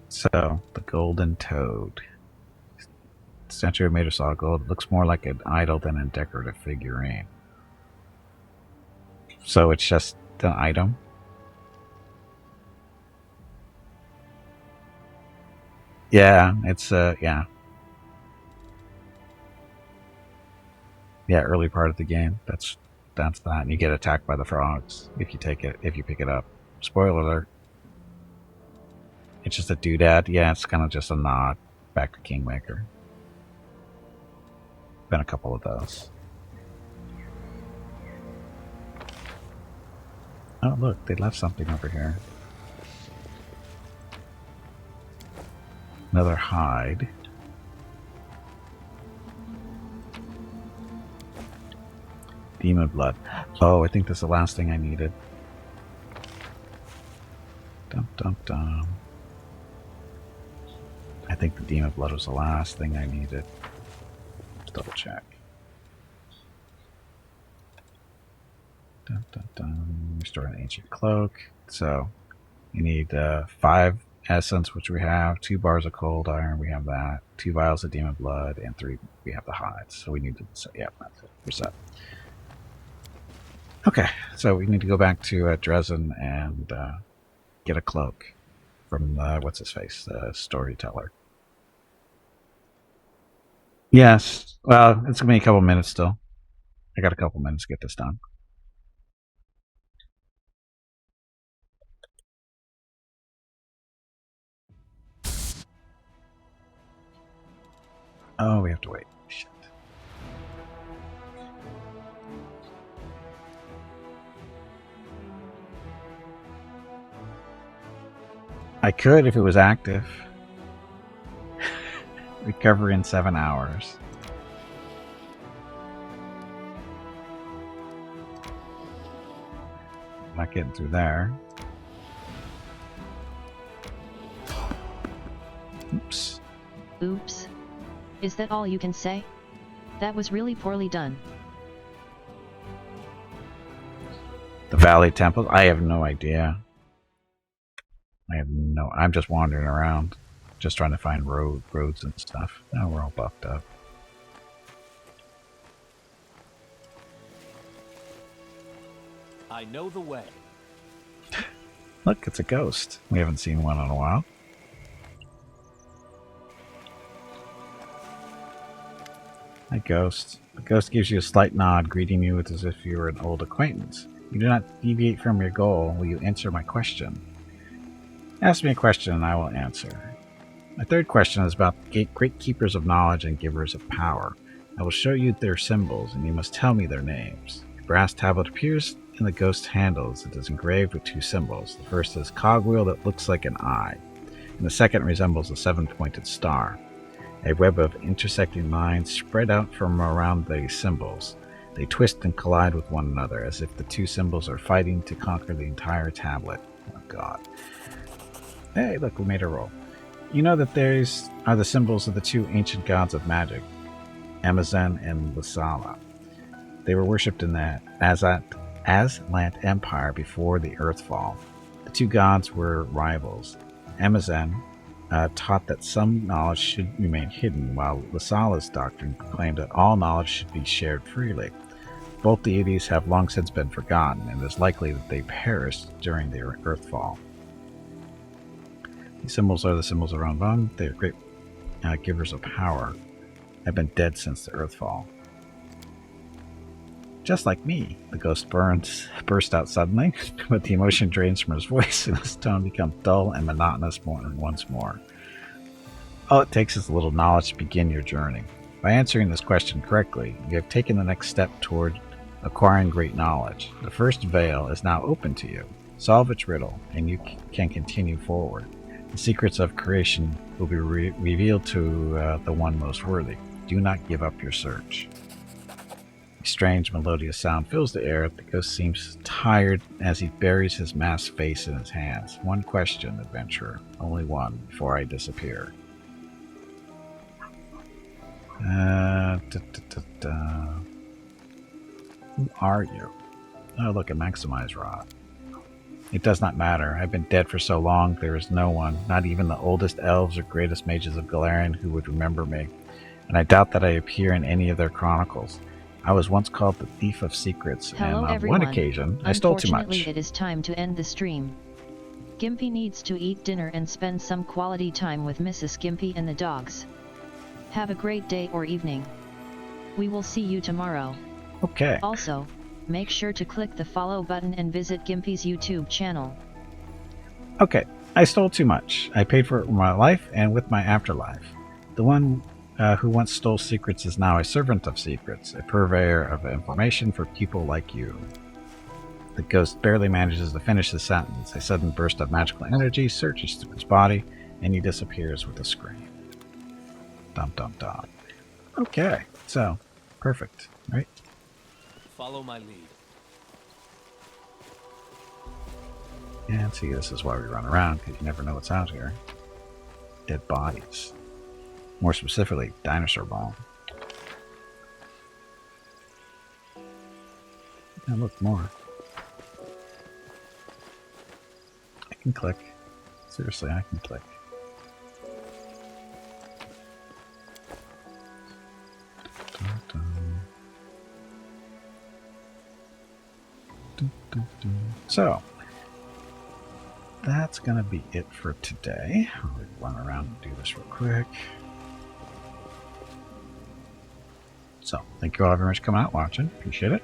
So, the golden toad. Statue made of solid gold. It looks more like an idol than a decorative figurine. So it's just an item? Yeah, it's yeah. Yeah, early part of the game. That's that. And you get attacked by the frogs if you pick it up. Spoiler alert. It's just a doodad. Yeah, it's kind of just a nod back to Kingmaker. Been a couple of those. Oh, look, they left something over here. Another hide. Demon blood. Oh, I think that's the last thing I needed. Dum dum dum. I think the demon blood was the last thing I needed. Let's double check. Dun, dun, dun. Restore an ancient cloak. So you need 5 essence, which we have, 2 bars of cold iron, we have that, 2 vials of demon blood, and 3 we have the hides. So we need to yeah, that's it. We're set. Okay, so we need to go back to Dresden and get a cloak from what's his face, the storyteller. Yes. Well, it's gonna be a couple minutes still. I got a couple minutes to get this done. Oh, we have to wait. Shit. I could if it was active. Recovery in 7 hours. Not getting through there. Oops. Oops. Is that all you can say? That was really poorly done. The Valley Temple? I have no idea. I'm just wandering around. Just trying to find roads and stuff. Now we're all buffed up. I know the way. Look, it's a ghost. We haven't seen one in a while. Hi, ghost. The ghost gives you a slight nod, greeting you as if you were an old acquaintance. You do not deviate from your goal. Will you answer my question? Ask me a question and I will answer. My third question is about great keepers of knowledge and givers of power. I will show you their symbols, and you must tell me their names. A brass tablet appears in the ghost's handles. It is engraved with 2 symbols. The first is a cogwheel that looks like an eye, and the second resembles a 7-pointed star. A web of intersecting lines spread out from around the symbols. They twist and collide with one another, as if the 2 symbols are fighting to conquer the entire tablet. Oh god. Hey, look, we made a roll. You know that these are the symbols of the 2 ancient gods of magic, Amazon and Lasala. They were worshipped in the Aslant Empire before the Earthfall. The 2 gods were rivals. Amazon taught that some knowledge should remain hidden, while Lasala's doctrine claimed that all knowledge should be shared freely. Both deities have long since been forgotten, and it is likely that they perished during the Earthfall. These symbols are the symbols of Ranvan. They are great givers of power. Have been dead since the Earthfall. Just like me, the ghost burst out suddenly, but the emotion drains from his voice and his tone becomes dull and monotonous once more. All it takes is a little knowledge to begin your journey. By answering this question correctly, you have taken the next step toward acquiring great knowledge. The first veil is now open to you. Solve its riddle, and you can continue forward. The secrets of creation will be revealed to the one most worthy. Do not give up your search. A strange melodious sound fills the air. The ghost seems tired as he buries his masked face in his hands. One question, adventurer. Only one, before I disappear. Who are you? Oh, look, a maximize rod. It does not matter. I've been dead for so long, there is no one, not even the oldest elves or greatest mages of Galarian, who would remember me. And I doubt that I appear in any of their chronicles. I was once called the Thief of Secrets, Hello, and on everyone. one occasion, I stole too much. Unfortunately, it is time to end the stream. Gimpy needs to eat dinner and spend some quality time with Mrs. Gimpy and the dogs. Have a great day or evening. We will see you tomorrow. Okay. Also, make sure to click the follow button and visit Gimpy's YouTube channel. Okay, I stole too much. I paid for it with my life and with my afterlife. The one who once stole secrets is now a servant of secrets, a purveyor of information for people like you. The ghost barely manages to finish the sentence. A sudden burst of magical energy surges through his body, and he disappears with a scream. Dum dum dum. Okay, so, perfect, right? Follow my lead. And see, this is why we run around, because you never know what's out here. Dead bodies. More specifically, dinosaur bone. And look, more. I can click. Seriously, I can click. Dun, dun. Dun, dun, dun. So, that's going to be it for today. I'll run around and do this real quick. So, thank you all very much for coming out watching. Appreciate it.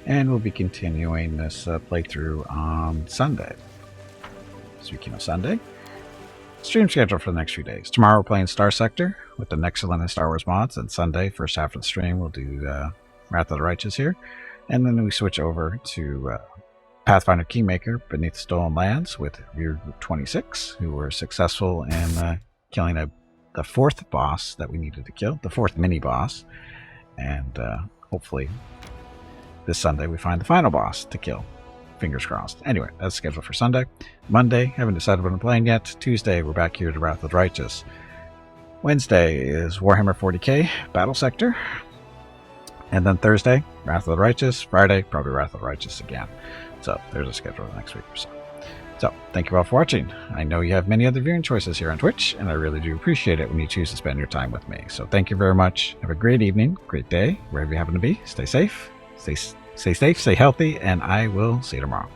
And we'll be continuing this playthrough on Sunday. Speaking of Sunday, stream schedule for the next few days. Tomorrow we're playing Star Sector with the Nexalin and Star Wars mods. And Sunday, first half of the stream, we'll do Wrath of the Righteous here. And then we switch over to Pathfinder Kingmaker Beneath Stolen Lands with Rear Group 26, who were successful in killing the fourth boss that we needed to kill, the fourth mini-boss. And hopefully this Sunday we find the final boss to kill. Fingers crossed. Anyway, that's scheduled for Sunday. Monday, haven't decided what I'm playing yet. Tuesday, we're back here to Wrath of the Righteous. Wednesday is Warhammer 40k Battle Sector. And then Thursday, Wrath of the Righteous. Friday, probably Wrath of the Righteous again. So there's a schedule for the next week or so. So thank you all for watching. I know you have many other viewing choices here on Twitch, and I really do appreciate it when you choose to spend your time with me. So thank you very much. Have a great evening, great day, wherever you happen to be. Stay safe, stay safe, stay healthy, and I will see you tomorrow.